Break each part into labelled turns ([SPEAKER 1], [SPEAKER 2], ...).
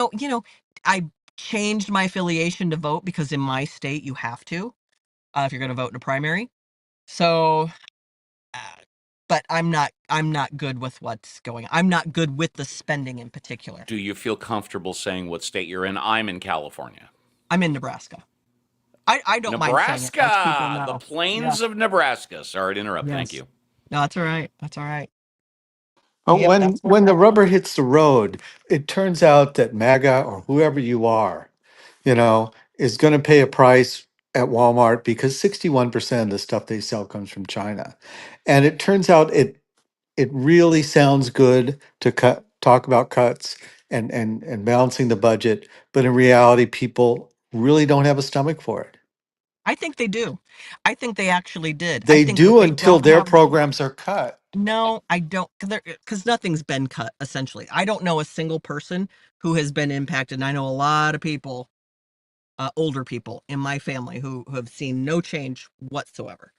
[SPEAKER 1] Oh, I changed my affiliation to vote because in my state you have to, if you're going to vote in a primary. So, uh, but I'm not good with what's going on. I'm not good with the spending in particular.
[SPEAKER 2] Do you feel comfortable saying what state you're in? I'm in California.
[SPEAKER 1] I'm in Nebraska. I don't mind saying it. Lets people
[SPEAKER 2] Nebraska, the
[SPEAKER 1] know. Yeah.
[SPEAKER 2] plains of Nebraska. Sorry to interrupt. Thank
[SPEAKER 1] Yes.
[SPEAKER 2] you.
[SPEAKER 1] No, that's all right. That's all right.
[SPEAKER 3] But
[SPEAKER 1] Yep,
[SPEAKER 3] when
[SPEAKER 1] that's where
[SPEAKER 3] when
[SPEAKER 1] we're
[SPEAKER 3] the
[SPEAKER 1] at.
[SPEAKER 3] rubber hits the road, it turns out that MAGA or whoever you are, is going to pay a price at Walmart because 61% of the stuff they sell comes from China. And it turns out it really sounds good to talk about cuts and balancing the budget, but in reality, people really don't have a stomach for it.
[SPEAKER 1] I think they do. I think they actually did. I
[SPEAKER 3] They
[SPEAKER 1] think what
[SPEAKER 3] do
[SPEAKER 1] they
[SPEAKER 3] until
[SPEAKER 1] don't
[SPEAKER 3] their
[SPEAKER 1] have.
[SPEAKER 3] programs are cut.
[SPEAKER 1] No, I don't, because nothing's been cut, essentially. I don't know a single person who has been impacted. And I know a lot of people, older people in my family who have seen no change whatsoever.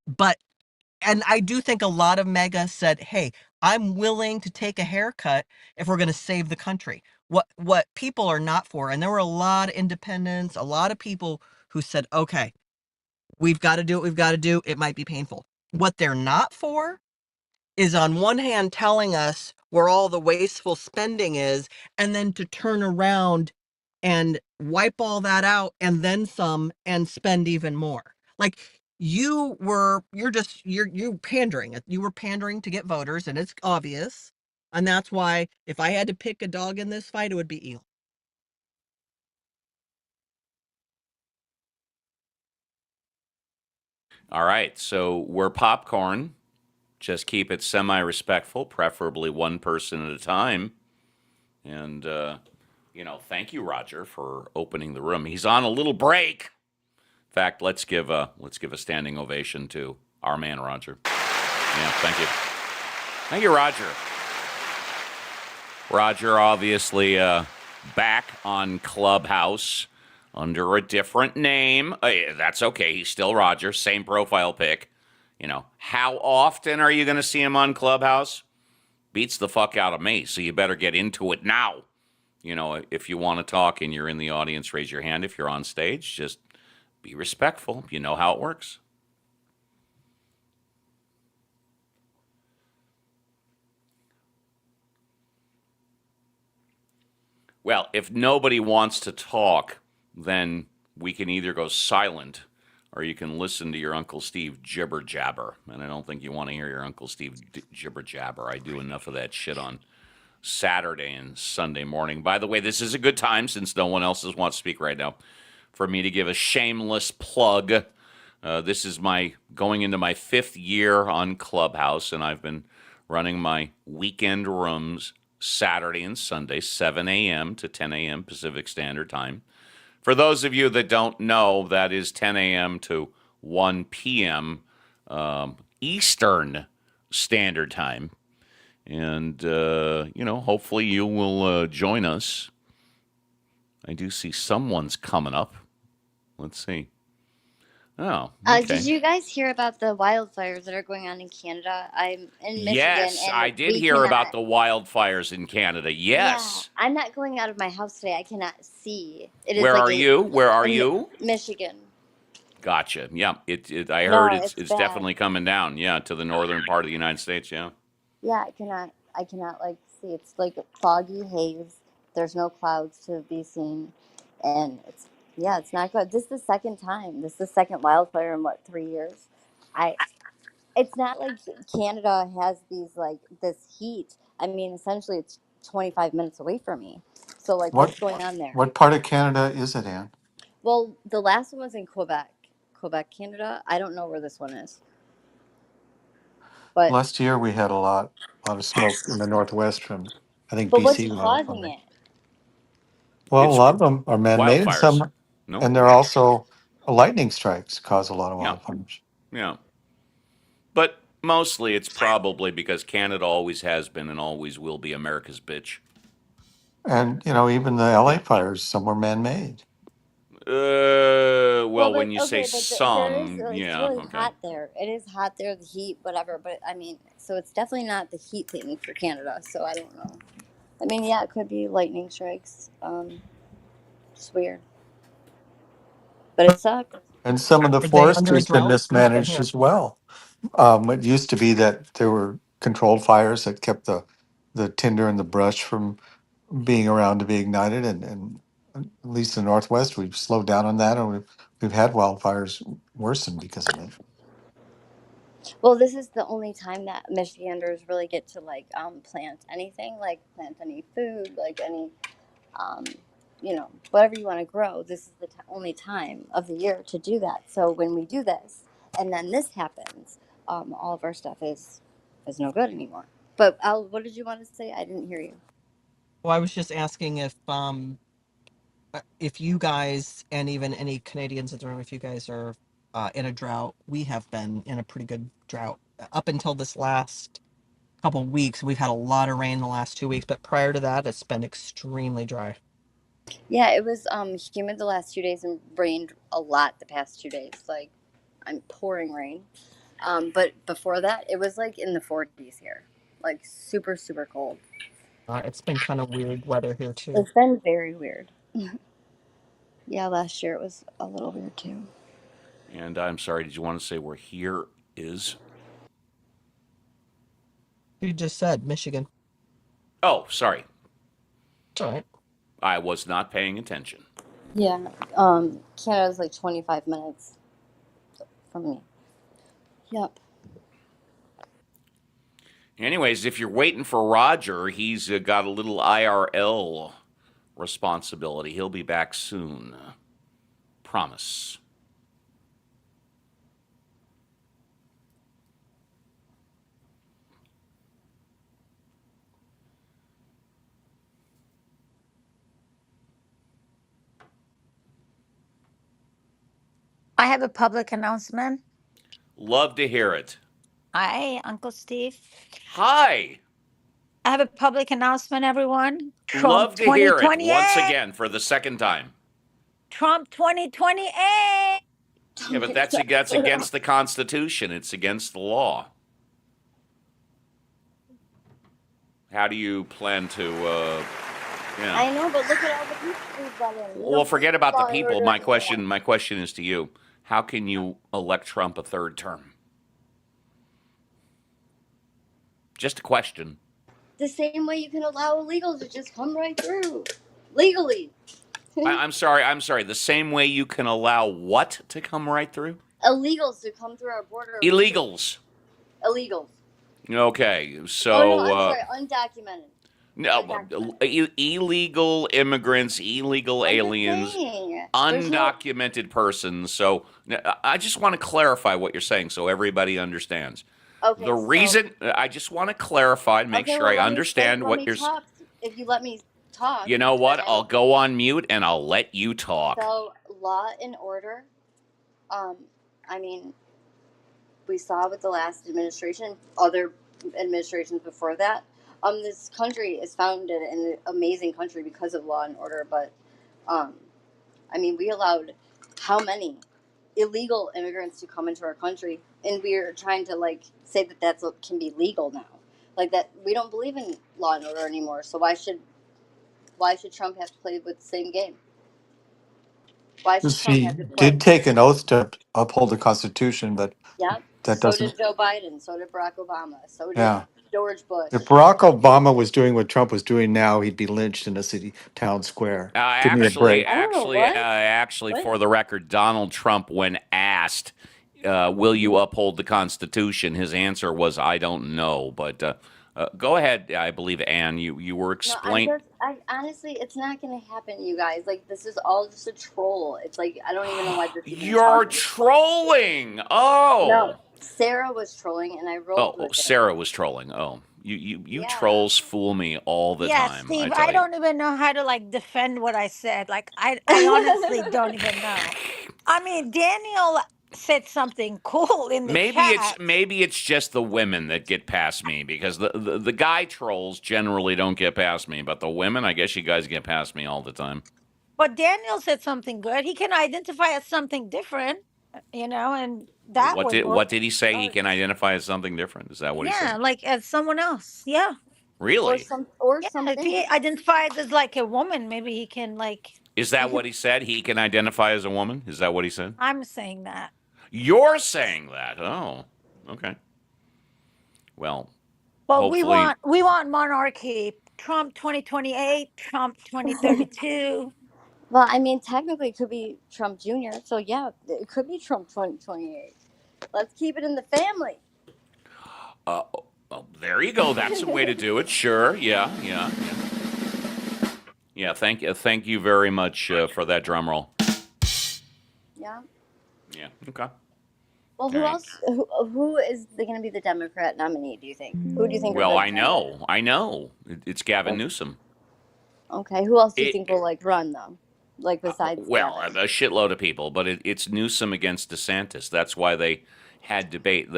[SPEAKER 1] But and I do think a lot of mega said, "Hey, I'm willing to take a haircut if we're going to save the country." What people are not for, and there were a lot of independents, a lot of people who said, "Okay, we've got to do what we've got to do. It might be painful." What they're not for is on one hand telling us where all the wasteful spending is, and then to turn around and wipe all that out and then some and spend even more. Like you're pandering. You were pandering to get voters, and it's obvious. And that's why if I had to pick a dog in this fight, it would be Elon.
[SPEAKER 2] All right, so we're popcorn. Just keep it semi respectful, preferably one person at a time. And, thank you, Roger, for opening the room. He's on a little break. In fact, let's give a standing ovation to our man, Roger. Yeah, thank you. Thank you, Roger. Roger, obviously, back on Clubhouse under a different name. That's okay. He's still Roger. Same profile pic. How often are you going to see him on Clubhouse? Beats the fuck out of me. So you better get into it now. If you want to talk and you're in the audience, raise your hand. If you're on stage, just be respectful. You know how it works. Well, if nobody wants to talk, then we can either go silent or you can listen to your Uncle Steve jibber jabber. And I don't think you want to hear your Uncle Steve jibber jabber. I do enough of that shit on Saturday and Sunday morning. By the way, this is a good time since no one else wants to speak right now for me to give a shameless plug. This is my going into my fifth year on Clubhouse, and I've been running my weekend rooms Saturday and Sunday, 7 a.m. to 10 a.m. Pacific Standard Time. For those of you that don't know, that is 10 a.m. to 1 p.m. Eastern Standard Time. And, hopefully you will join us. I do see someone's coming up. Let's see. Oh,
[SPEAKER 4] Did
[SPEAKER 2] okay.
[SPEAKER 4] you guys hear about the wildfires that are going on in Canada? I'm in Michigan,
[SPEAKER 2] Yes,
[SPEAKER 4] and
[SPEAKER 2] I did
[SPEAKER 4] we
[SPEAKER 2] hear about
[SPEAKER 4] cannot.
[SPEAKER 2] the wildfires in Canada.
[SPEAKER 4] Yeah,
[SPEAKER 2] Yes.
[SPEAKER 4] I'm not going out of my house today. I cannot see. It is
[SPEAKER 2] Where
[SPEAKER 4] like
[SPEAKER 2] are you? Where are
[SPEAKER 4] in
[SPEAKER 2] you?
[SPEAKER 4] Michigan.
[SPEAKER 2] Gotcha. Yeah, I heard
[SPEAKER 4] No,
[SPEAKER 2] it's
[SPEAKER 4] it's
[SPEAKER 2] it's
[SPEAKER 4] bad.
[SPEAKER 2] definitely coming down. Yeah, to the northern part of the United States. Yeah.
[SPEAKER 4] Yeah, I cannot. I cannot like see. It's like foggy haze. There's no clouds to be seen, and it's not good. This is the second time. This is the second wildfire in what, 3 years? I It's not like Canada has these like this heat. I mean, essentially, it's 25 minutes away from me. So, like,
[SPEAKER 3] What
[SPEAKER 4] what's going on there?
[SPEAKER 3] what part of Canada is it in?
[SPEAKER 4] Well, the last one was in Quebec, Canada. I don't know where this one is, but
[SPEAKER 3] Last year we had a lot of smoke in the northwest from, I think,
[SPEAKER 4] what's
[SPEAKER 3] BC
[SPEAKER 4] causing
[SPEAKER 3] wildfire.
[SPEAKER 4] it?
[SPEAKER 3] Well, a
[SPEAKER 2] It's
[SPEAKER 3] lot of them are man-made, and
[SPEAKER 2] wildfires.
[SPEAKER 3] some,
[SPEAKER 2] No?
[SPEAKER 3] and they're also lightning strikes cause a lot of
[SPEAKER 2] Yeah.
[SPEAKER 3] wildfires.
[SPEAKER 2] Yeah. But mostly it's probably because Canada always has been and always will be America's bitch.
[SPEAKER 3] And even the LA
[SPEAKER 2] Yeah.
[SPEAKER 3] fires, some were man-made.
[SPEAKER 4] Well,
[SPEAKER 2] Well,
[SPEAKER 4] but
[SPEAKER 2] when you say
[SPEAKER 4] okay, but there is
[SPEAKER 2] some,
[SPEAKER 4] it's
[SPEAKER 2] yeah,
[SPEAKER 4] really
[SPEAKER 2] okay.
[SPEAKER 4] hot there. It is hot there, the heat, whatever. But I mean, so it's definitely not the heat thing for Canada. So I don't know. I mean, yeah, it could be lightning strikes. It's weird, but it sucks.
[SPEAKER 3] And some of the
[SPEAKER 1] Are they under a
[SPEAKER 3] forestry's been
[SPEAKER 1] drought? What happened
[SPEAKER 3] mismanaged
[SPEAKER 1] here?
[SPEAKER 3] as well. It used to be that there were controlled fires that kept the tinder and the brush from being around to be ignited, and at least in the Northwest, we've slowed down on that, and we've had wildfires worsen because of it.
[SPEAKER 4] Well, this is the only time that Michiganders really get to like plant anything, like plant any food, like any um, whatever you want to grow. This is the only time of the year to do that. So when we do this, and then this happens, all of our stuff is no good anymore. But Al, what did you want to say? I didn't hear you.
[SPEAKER 1] Well, I was just asking if you guys and even any Canadians in the room, if you guys are in a drought. We have been in a pretty good drought up until this last couple weeks. We've had a lot of rain the last 2 weeks, but prior to that, it's been extremely dry.
[SPEAKER 4] Yeah, it was humid the last 2 days and rained a lot the past 2 days. Like, I'm pouring rain. But before that, it was like in the 40s here, like super super cold.
[SPEAKER 1] It's been kind of weird weather here too.
[SPEAKER 4] It's been very weird. Yeah, last year it was a little weird too.
[SPEAKER 2] And I'm sorry, did you want to say where here is?
[SPEAKER 1] You just said Michigan.
[SPEAKER 2] Oh, sorry.
[SPEAKER 1] It's all right.
[SPEAKER 2] I was not paying attention.
[SPEAKER 4] Yeah, Canada's like 25 minutes from me. Yep.
[SPEAKER 2] Anyways, if you're waiting for Roger, he's got a little IRL responsibility. He'll be back soon. Promise.
[SPEAKER 5] I have a public announcement.
[SPEAKER 2] Love to hear it.
[SPEAKER 5] Hi, Uncle Steve.
[SPEAKER 2] Hi.
[SPEAKER 5] I have a public announcement, everyone. Trump
[SPEAKER 2] Love to hear it once
[SPEAKER 5] 2028.
[SPEAKER 2] again for the second time.
[SPEAKER 5] Trump 2028.
[SPEAKER 2] Yeah, but that's against the Constitution. It's against the law. How do you plan to,
[SPEAKER 4] I know, but look at all the people we've got in. We
[SPEAKER 2] Well,
[SPEAKER 4] don't
[SPEAKER 2] forget
[SPEAKER 4] need
[SPEAKER 2] about the
[SPEAKER 4] law and
[SPEAKER 2] people.
[SPEAKER 4] order
[SPEAKER 2] My
[SPEAKER 4] anymore.
[SPEAKER 2] question is to you. How can you elect Trump a third term? Just a question.
[SPEAKER 4] The same way you can allow illegals to just come right through legally.
[SPEAKER 2] I'm sorry. The same way you can allow what to come right through?
[SPEAKER 4] Illegals to come through our border.
[SPEAKER 2] Illegals.
[SPEAKER 4] Illegals.
[SPEAKER 2] Okay,
[SPEAKER 4] Oh no,
[SPEAKER 2] so
[SPEAKER 4] I'm sorry, undocumented.
[SPEAKER 2] no,
[SPEAKER 4] Undocumented.
[SPEAKER 2] illegal immigrants, illegal
[SPEAKER 4] I'm just
[SPEAKER 2] aliens,
[SPEAKER 4] saying. There's no.
[SPEAKER 2] undocumented persons. So I just want to clarify what you're saying so everybody understands.
[SPEAKER 4] Okay,
[SPEAKER 2] The reason I just want to clarify and make
[SPEAKER 4] okay,
[SPEAKER 2] sure
[SPEAKER 4] well
[SPEAKER 2] I understand
[SPEAKER 4] let
[SPEAKER 2] what
[SPEAKER 4] me
[SPEAKER 2] you're.
[SPEAKER 4] talk. If you let me talk,
[SPEAKER 2] You know
[SPEAKER 4] then
[SPEAKER 2] what? I'll go on mute and I'll let you talk.
[SPEAKER 4] So law and order. Um, I mean, we saw with the last administration, other administrations before that. This country is founded in an amazing country because of law and order. But, um, I mean, we allowed how many illegal immigrants to come into our country, and we're trying to like say that that's what can be legal now. Like that, we don't believe in law and order anymore. So why should Trump have to play with the same game? Why should Trump
[SPEAKER 3] She
[SPEAKER 4] have to play?
[SPEAKER 3] did take an oath to uphold the Constitution, but
[SPEAKER 4] Yeah.
[SPEAKER 3] that
[SPEAKER 4] So did
[SPEAKER 3] doesn't.
[SPEAKER 4] Joe Biden. So did Barack Obama. So did
[SPEAKER 3] Yeah.
[SPEAKER 4] George Bush.
[SPEAKER 3] If Barack Obama was doing what Trump was doing now, he'd be lynched in a city town square. Give me a
[SPEAKER 2] Actually,
[SPEAKER 3] break.
[SPEAKER 4] I don't know
[SPEAKER 2] actually, uh,
[SPEAKER 4] what.
[SPEAKER 2] actually,
[SPEAKER 4] What?
[SPEAKER 2] for the record, Donald Trump, when asked, "Will you uphold the Constitution?" his answer was, "I don't know." But go ahead. I believe Anne, you were
[SPEAKER 4] No,
[SPEAKER 2] explain.
[SPEAKER 4] I honestly, it's not gonna happen, you guys. Like this is all just a troll. It's like I don't even know why they're even
[SPEAKER 2] You're
[SPEAKER 4] talking.
[SPEAKER 2] trolling.
[SPEAKER 4] No,
[SPEAKER 2] Oh,
[SPEAKER 4] Sarah was trolling, and I rolled
[SPEAKER 2] oh,
[SPEAKER 4] with it.
[SPEAKER 2] Sarah was trolling. Oh, you
[SPEAKER 4] Yeah.
[SPEAKER 2] trolls fool me all the
[SPEAKER 5] Yeah,
[SPEAKER 2] time. I
[SPEAKER 5] Steve,
[SPEAKER 2] tell
[SPEAKER 5] I
[SPEAKER 2] you.
[SPEAKER 5] don't even know how to like defend what I said. Like I honestly don't even know. I mean, Daniel said something cool in the chat.
[SPEAKER 2] Maybe it's just the women that get past me because the guy trolls generally don't get past me, but the women, I guess you guys get past me all the time.
[SPEAKER 5] But Daniel said something good. He can identify as something different, and that would
[SPEAKER 2] What
[SPEAKER 5] work.
[SPEAKER 2] did he say? He can identify as something different. Is that what he
[SPEAKER 5] Yeah,
[SPEAKER 2] said?
[SPEAKER 5] like as someone else. Yeah.
[SPEAKER 2] Really?
[SPEAKER 4] or
[SPEAKER 5] Yeah, if he
[SPEAKER 4] something.
[SPEAKER 5] identifies as like a woman, maybe he can like.
[SPEAKER 2] Is
[SPEAKER 4] He
[SPEAKER 2] that
[SPEAKER 4] could.
[SPEAKER 2] what he said? He can identify as a woman? Is that what he said?
[SPEAKER 5] I'm saying that.
[SPEAKER 2] You're saying that. Oh, okay. Well,
[SPEAKER 5] But
[SPEAKER 2] hopefully.
[SPEAKER 5] we want monarchy. Trump 2028, Trump 2032.
[SPEAKER 4] Well, I mean, technically, it could be Trump Jr. So yeah, it could be Trump 2028. Let's keep it in the family.
[SPEAKER 2] Uh, oh, there you go. That's a way to do it. Sure. Yeah. Yeah. Yeah. Yeah. Thank you very much for that drum roll.
[SPEAKER 4] Yeah.
[SPEAKER 2] Yeah. Okay.
[SPEAKER 4] Well,
[SPEAKER 2] All
[SPEAKER 4] who
[SPEAKER 2] right.
[SPEAKER 4] else? Who is going to be the Democrat nominee? Do you think? Who do you think are
[SPEAKER 2] Well,
[SPEAKER 4] the
[SPEAKER 2] I
[SPEAKER 4] candidate?
[SPEAKER 2] know. I know. It's Gavin Newsom.
[SPEAKER 4] Okay, who else do you think
[SPEAKER 2] It.
[SPEAKER 4] will like run though? Like besides
[SPEAKER 2] Well,
[SPEAKER 4] Gavin?
[SPEAKER 2] a shitload of people, but it's Newsom against DeSantis. That's why they had debate.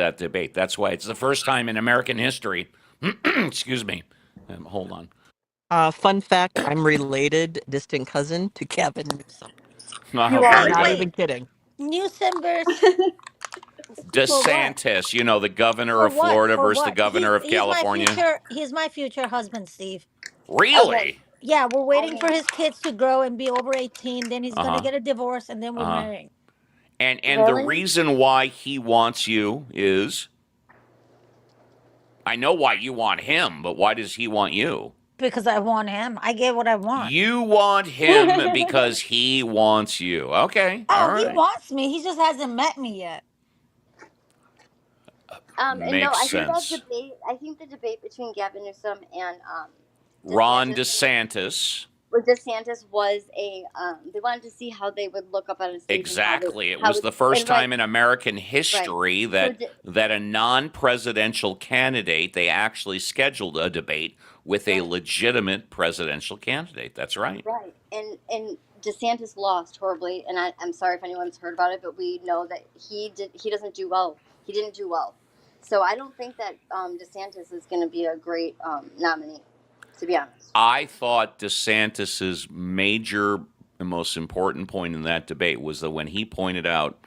[SPEAKER 2] That's why it's the first time in American history. Excuse me. Hold on.
[SPEAKER 1] Fun fact: I'm related, distant cousin to Gavin Newsom.
[SPEAKER 2] Oh,
[SPEAKER 4] You
[SPEAKER 5] Wait,
[SPEAKER 2] very
[SPEAKER 4] are.
[SPEAKER 1] Not
[SPEAKER 2] good.
[SPEAKER 5] wait.
[SPEAKER 1] even kidding.
[SPEAKER 5] Newsom versus for what?
[SPEAKER 2] DeSantis, the governor
[SPEAKER 5] For
[SPEAKER 2] of
[SPEAKER 5] what?
[SPEAKER 2] Florida
[SPEAKER 5] For
[SPEAKER 2] versus the
[SPEAKER 5] what?
[SPEAKER 2] governor of California.
[SPEAKER 5] He's my future husband, Steve.
[SPEAKER 4] Okay.
[SPEAKER 2] Really?
[SPEAKER 5] Yeah, we're
[SPEAKER 4] I
[SPEAKER 5] waiting for
[SPEAKER 4] mean,
[SPEAKER 5] his kids to grow and be over 18. Then he's
[SPEAKER 2] Uh
[SPEAKER 5] gonna
[SPEAKER 2] huh.
[SPEAKER 5] get a divorce, and then
[SPEAKER 2] Uh
[SPEAKER 5] we're
[SPEAKER 2] huh.
[SPEAKER 5] marrying
[SPEAKER 2] And the
[SPEAKER 4] really?
[SPEAKER 2] reason why he wants you is, I know why you want him, but why does he want you?
[SPEAKER 5] because I want him. I get what I want.
[SPEAKER 2] You want him because he wants you. Okay, all
[SPEAKER 5] Oh, he
[SPEAKER 2] right.
[SPEAKER 5] wants me. He just hasn't met me yet.
[SPEAKER 4] And no,
[SPEAKER 2] Makes
[SPEAKER 4] I think that
[SPEAKER 2] sense.
[SPEAKER 4] debate. I think the debate between Gavin Newsom and
[SPEAKER 2] Ron
[SPEAKER 4] DeSantis,
[SPEAKER 2] DeSantis.
[SPEAKER 4] with DeSantis was a. They wanted to see how they would look up on a stage and
[SPEAKER 2] Exactly. It
[SPEAKER 4] how
[SPEAKER 2] was
[SPEAKER 4] would
[SPEAKER 2] the first
[SPEAKER 4] and right,
[SPEAKER 2] time in American
[SPEAKER 4] right.
[SPEAKER 2] history
[SPEAKER 4] So
[SPEAKER 2] that a non-presidential candidate, they actually scheduled a debate with a
[SPEAKER 4] right,
[SPEAKER 2] legitimate presidential candidate. That's right.
[SPEAKER 4] right, and DeSantis lost horribly, and I'm sorry if anyone's heard about it, but we know that he doesn't do well. He didn't do well, so I don't think that DeSantis is going to be a great nominee, to be honest.
[SPEAKER 2] I thought DeSantis's major and most important point in that debate was that when he pointed out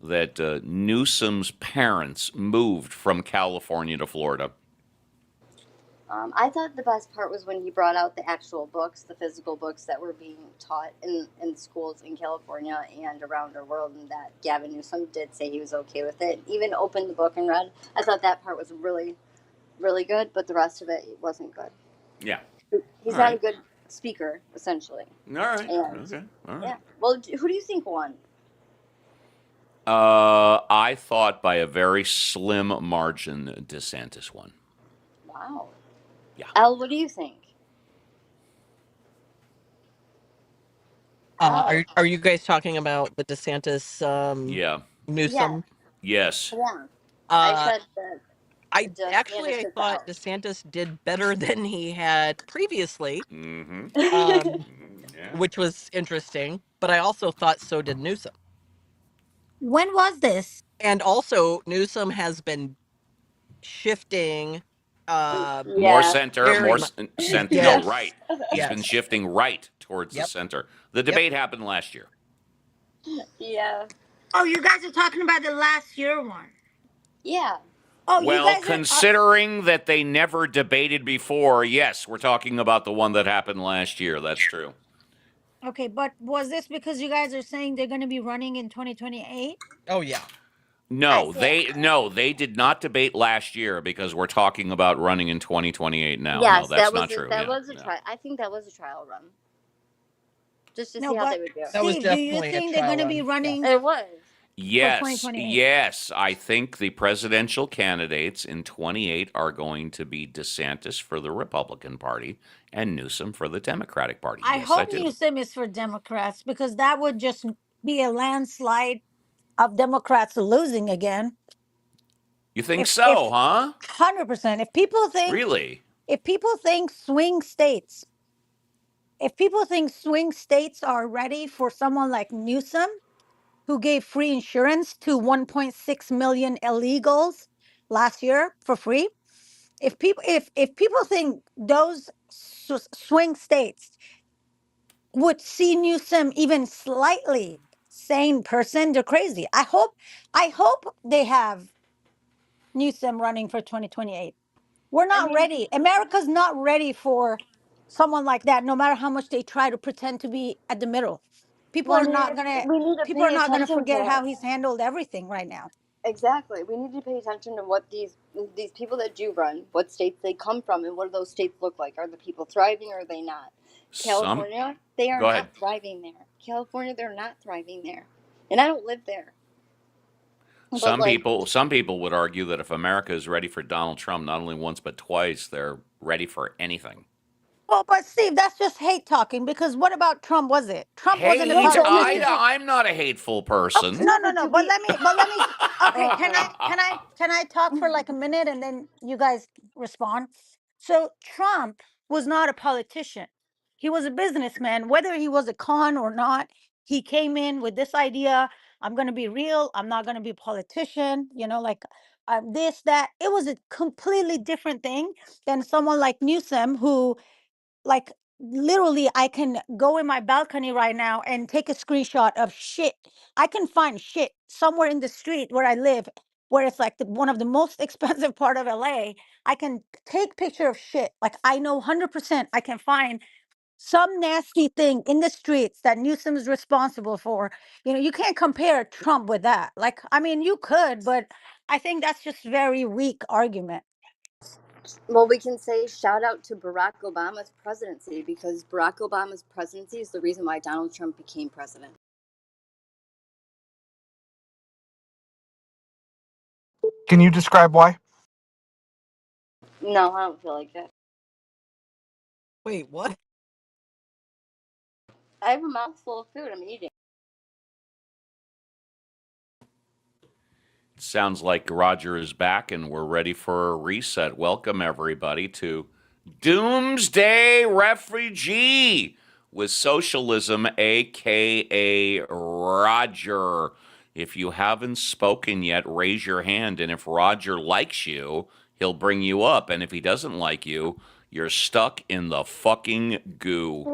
[SPEAKER 2] that Newsom's parents moved from California to Florida.
[SPEAKER 4] I thought the best part was when he brought out the actual books, the physical books that were being taught in schools in California and around our world, and that Gavin Newsom did say he was okay with it. Even opened the book and read. I thought that part was really, really good, but the rest of it wasn't good.
[SPEAKER 2] Yeah.
[SPEAKER 4] He's
[SPEAKER 2] All
[SPEAKER 4] not a
[SPEAKER 2] right.
[SPEAKER 4] good speaker, essentially.
[SPEAKER 2] All right.
[SPEAKER 4] And
[SPEAKER 2] Okay. All right.
[SPEAKER 4] yeah, well, who do you think won?
[SPEAKER 2] I thought by a very slim margin DeSantis won.
[SPEAKER 4] Wow.
[SPEAKER 2] Yeah.
[SPEAKER 4] Elle, what do you think? Elle.
[SPEAKER 1] Are you guys talking about the DeSantis
[SPEAKER 2] Yeah.
[SPEAKER 4] Yeah,
[SPEAKER 1] Newsom?
[SPEAKER 2] Yes.
[SPEAKER 4] yeah. I
[SPEAKER 1] Uh,
[SPEAKER 4] said that
[SPEAKER 1] I
[SPEAKER 4] DeSantis is
[SPEAKER 1] thought
[SPEAKER 4] out.
[SPEAKER 1] DeSantis did better than he had previously,
[SPEAKER 2] Mm-hmm.
[SPEAKER 1] um,
[SPEAKER 2] Yeah.
[SPEAKER 1] which was interesting. But I also thought so did Newsom,
[SPEAKER 5] When was this?
[SPEAKER 1] and also Newsom has been shifting,
[SPEAKER 2] More
[SPEAKER 4] Yeah.
[SPEAKER 2] center,
[SPEAKER 1] very
[SPEAKER 2] more
[SPEAKER 1] much.
[SPEAKER 2] center. No,
[SPEAKER 1] Yes,
[SPEAKER 2] right. He's been
[SPEAKER 1] yes,
[SPEAKER 2] shifting right towards the
[SPEAKER 1] yep,
[SPEAKER 2] center. The
[SPEAKER 1] yep.
[SPEAKER 2] debate happened last year.
[SPEAKER 4] Yeah.
[SPEAKER 5] Oh, you guys are talking about the last year one.
[SPEAKER 4] Yeah.
[SPEAKER 5] Oh, you
[SPEAKER 2] Well,
[SPEAKER 5] guys are.
[SPEAKER 2] considering that they never debated before, yes, we're talking about the one that happened last year. That's true.
[SPEAKER 5] Okay, but was this because you guys are saying they're going to be running in 2028?
[SPEAKER 1] Oh yeah.
[SPEAKER 5] I
[SPEAKER 2] No,
[SPEAKER 5] said,
[SPEAKER 2] they did not debate last year because we're talking about running in 2028 now. No,
[SPEAKER 4] Yes,
[SPEAKER 2] that's not true.
[SPEAKER 4] that
[SPEAKER 2] Yeah,
[SPEAKER 4] was a
[SPEAKER 2] yeah.
[SPEAKER 4] try. I think that was a trial run, just to
[SPEAKER 5] no,
[SPEAKER 4] see how they
[SPEAKER 5] but
[SPEAKER 4] would do.
[SPEAKER 1] That was
[SPEAKER 5] Steve, do you
[SPEAKER 1] definitely a
[SPEAKER 5] think they're
[SPEAKER 1] trial
[SPEAKER 5] going to be
[SPEAKER 1] run. Yeah.
[SPEAKER 5] running
[SPEAKER 4] It was.
[SPEAKER 5] for
[SPEAKER 2] Yes,
[SPEAKER 5] 2028?
[SPEAKER 2] yes. I think the presidential candidates in 28 are going to be DeSantis for the Republican Party and Newsom for the Democratic Party.
[SPEAKER 5] I
[SPEAKER 2] Yes, I
[SPEAKER 5] hope
[SPEAKER 2] do.
[SPEAKER 5] Newsom is for Democrats because that would just be a landslide of Democrats losing again.
[SPEAKER 2] You think
[SPEAKER 5] If
[SPEAKER 2] so, huh?
[SPEAKER 5] 100%,
[SPEAKER 2] Really?
[SPEAKER 5] if people think swing states, if people think swing states are ready for someone like Newsom, who gave free insurance to 1.6 million illegals last year for free, if people think those swing states would see Newsom even slightly sane person, they're crazy. I hope they have Newsom running for 2028. We're
[SPEAKER 4] I
[SPEAKER 5] not
[SPEAKER 4] mean,
[SPEAKER 5] ready. America's not ready for someone like that, no matter how much they try to pretend to be at the middle. People
[SPEAKER 4] well, I
[SPEAKER 5] are
[SPEAKER 4] mean,
[SPEAKER 5] not gonna
[SPEAKER 4] we need to
[SPEAKER 5] people are
[SPEAKER 4] pay
[SPEAKER 5] not gonna
[SPEAKER 4] attention
[SPEAKER 5] forget
[SPEAKER 4] to
[SPEAKER 5] how he's handled everything right now.
[SPEAKER 4] exactly. We need to pay attention to what these people that do run, what states they come from, and what do those states look like? Are the people thriving or are they not?
[SPEAKER 2] Some.
[SPEAKER 4] California, they are
[SPEAKER 2] Go ahead.
[SPEAKER 4] not thriving there. California, they're not thriving there, and I don't live there. But like,
[SPEAKER 2] Some people would argue that if America is ready for Donald Trump not only once but twice, they're ready for anything.
[SPEAKER 5] Well, but Steve, that's just hate talking because what about Trump was it? Trump wasn't a
[SPEAKER 4] no,
[SPEAKER 2] Hate.
[SPEAKER 4] but here's the
[SPEAKER 5] politician.
[SPEAKER 4] thing.
[SPEAKER 2] I'm not a hateful
[SPEAKER 5] Oh,
[SPEAKER 2] person.
[SPEAKER 5] no,
[SPEAKER 4] No,
[SPEAKER 5] no,
[SPEAKER 4] but
[SPEAKER 5] no.
[SPEAKER 4] to be,
[SPEAKER 5] Okay,
[SPEAKER 4] uh,
[SPEAKER 5] can I talk for like a minute and then you guys respond? So Trump was not a politician. He was a businessman. Whether he was a con or not, he came in with this idea. I'm going to be real. I'm not going to be a politician. Like this, that. It was a completely different thing than someone like Newsom, who like literally I can go in my balcony right now and take a screenshot of shit. I can find shit somewhere in the street where I live, where it's like one of the most expensive part of LA. I can take picture of shit. Like I know 100% I can find some nasty thing in the streets that Newsom is responsible for. You can't compare Trump with that. Like, I mean, you could, but I think that's just very weak argument.
[SPEAKER 4] well, we can say shout out to Barack Obama's presidency because Barack Obama's presidency is the reason why Donald Trump became president.
[SPEAKER 6] Can you describe why?
[SPEAKER 4] No, I don't feel like it.
[SPEAKER 1] Wait, what?
[SPEAKER 4] I have a mouthful of food I'm eating.
[SPEAKER 2] Sounds like Roger is back and we're ready for a reset. Welcome, everybody, to Doomsday Refugee with Socialism, aka Roger. If you haven't spoken yet, raise your hand, and if Roger likes you, he'll bring you up, and if he doesn't like you, you're stuck in the fucking goo.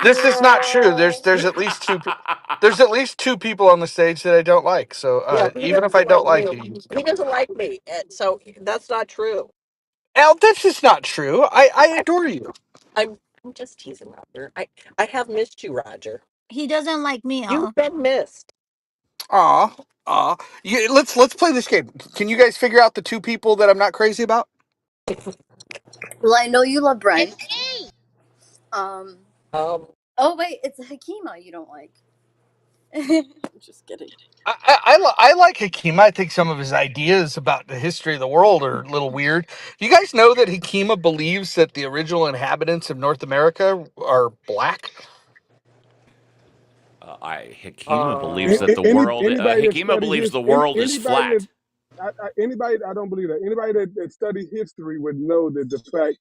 [SPEAKER 6] This is not true. There's at least two people on the stage that I don't like. So
[SPEAKER 1] Yeah, he
[SPEAKER 6] even if
[SPEAKER 1] doesn't
[SPEAKER 6] I don't
[SPEAKER 1] like me.
[SPEAKER 6] like you,
[SPEAKER 1] He doesn't like me. So that's not true.
[SPEAKER 6] Al, that's just not true. I adore you.
[SPEAKER 1] I'm just teasing Roger. I have missed you, Roger.
[SPEAKER 5] He doesn't like me,
[SPEAKER 1] You've been missed.
[SPEAKER 6] Aw, aw. Let's play this game. Can you guys figure out the two people that I'm not crazy about?
[SPEAKER 4] Well, I know you love Brent.
[SPEAKER 7] It's me.
[SPEAKER 4] Um.
[SPEAKER 1] Um,
[SPEAKER 4] Oh wait, it's Hakima you don't like. I'm just kidding.
[SPEAKER 6] I like Hakima. I think some of his ideas about the history of the world are a little weird. Do you guys know that Hakima believes that the original inhabitants of North America are black?
[SPEAKER 2] Hikima believes that the
[SPEAKER 8] Any
[SPEAKER 2] world.
[SPEAKER 8] anybody that
[SPEAKER 2] Hikima
[SPEAKER 8] study
[SPEAKER 2] believes
[SPEAKER 8] his
[SPEAKER 2] the world is
[SPEAKER 8] anybody that
[SPEAKER 2] flat.
[SPEAKER 8] anybody I don't believe that anybody that study history would know that the fact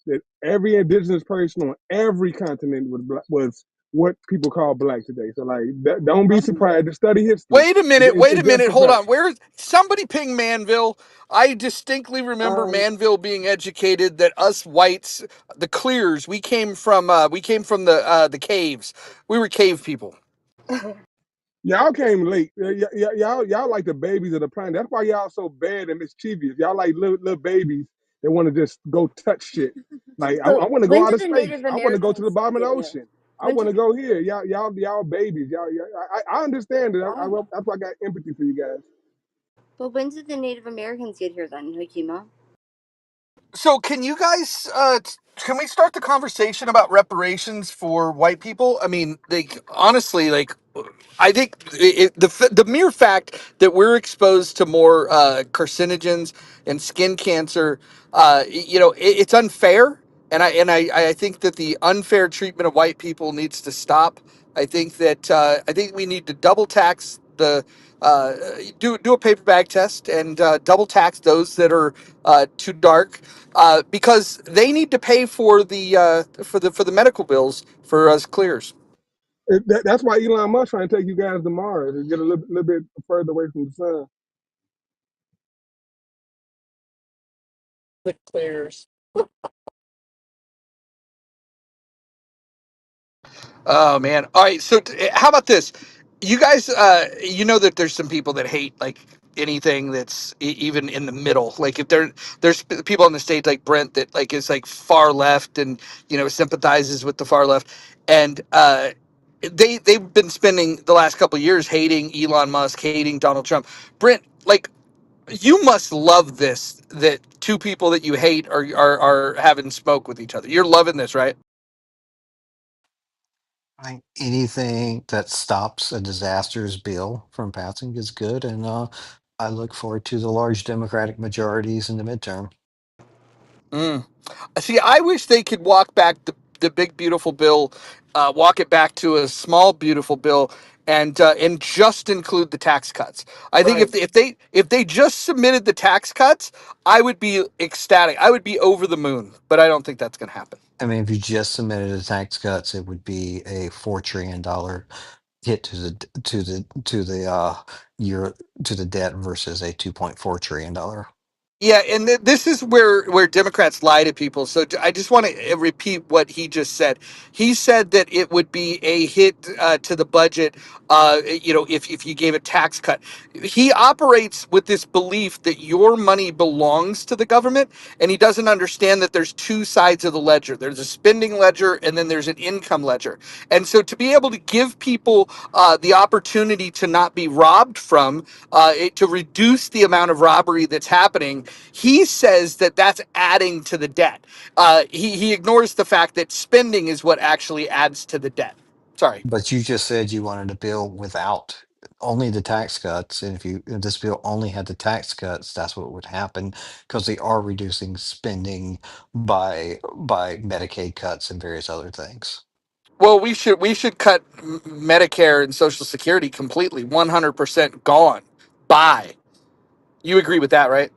[SPEAKER 8] that every indigenous person on every continent was what people call black today. So like, don't be surprised to study history.
[SPEAKER 6] Wait a minute, wait a
[SPEAKER 8] It's just
[SPEAKER 6] minute,
[SPEAKER 8] a
[SPEAKER 6] hold
[SPEAKER 8] fact.
[SPEAKER 6] on. Where somebody ping Manville? I distinctly remember
[SPEAKER 4] Um.
[SPEAKER 6] Manville being educated that us whites, the clears, we came from the caves. We were cave people.
[SPEAKER 8] Y'all came late. Y'all like the babies of the planet. That's why y'all so bad and mischievous. Y'all like little babies that want to just go touch shit. Like I
[SPEAKER 4] So
[SPEAKER 8] want to go
[SPEAKER 4] when
[SPEAKER 8] out
[SPEAKER 4] did
[SPEAKER 8] of
[SPEAKER 4] the
[SPEAKER 8] space.
[SPEAKER 4] Native
[SPEAKER 8] I want to go to the
[SPEAKER 4] Americans
[SPEAKER 8] bottom of the
[SPEAKER 4] get here?
[SPEAKER 8] ocean. I
[SPEAKER 4] When
[SPEAKER 8] want
[SPEAKER 4] did
[SPEAKER 8] to go here. Y'all babies. I understand it.
[SPEAKER 4] why?
[SPEAKER 8] That's why I got empathy for you guys.
[SPEAKER 4] But when did the Native Americans get here then, Hakima?
[SPEAKER 6] So can you guys can we start the conversation about reparations for white people? I mean, like honestly, like I think the mere fact that we're exposed to more carcinogens and skin cancer, it's unfair, and I think that the unfair treatment of white people needs to stop. I think we need to double tax the uh, do a paper bag test and double tax those that are too dark because they need to pay for the medical bills for us clears.
[SPEAKER 8] That's why Elon Musk trying to take you guys to Mars and get a little bit further away from the sun.
[SPEAKER 1] the clears.
[SPEAKER 6] Oh man! All right, so how about this? You guys, you know that there's some people that hate like anything that's even in the middle. Like if there's people in the state like Brent that like is like far left and sympathizes with the far left, and they've been spending the last couple of years hating Elon Musk, hating Donald Trump. Brent, like you must love this that two people that you hate are having smoke with each other. You're loving this, right?
[SPEAKER 7] I think anything that stops a disastrous bill from passing is good, and I look forward to the large Democratic majorities in the midterm.
[SPEAKER 6] Mm. See, I wish they could walk back the big beautiful bill, walk it back to a small beautiful bill, and just include the tax cuts. I think
[SPEAKER 1] Right.
[SPEAKER 6] if they just submitted the tax cuts, I would be ecstatic. I would be over the moon. But I don't think that's going to happen.
[SPEAKER 7] I mean, if you just submitted the tax cuts, it would be a $4 trillion hit to the year to the debt versus a $2.4 trillion.
[SPEAKER 6] Yeah, and this is where Democrats lie to people. So I just want to repeat what he just said. He said that it would be a hit to the budget, if you gave a tax cut. He operates with this belief that your money belongs to the government, and he doesn't understand that there's two sides of the ledger. There's a spending ledger, and then there's an income ledger. And so to be able to give people the opportunity to not be robbed from, to reduce the amount of robbery that's happening, he says that that's adding to the debt. He ignores the fact that spending is what actually adds to the debt. Sorry.
[SPEAKER 7] But you just said you wanted a bill without only the tax cuts, and if this bill only had the tax cuts, that's what would happen because they are reducing spending by Medicaid cuts and various other things.
[SPEAKER 6] Well, we should cut Medicare and Social Security completely, 100% gone. Bye. You agree with that, right?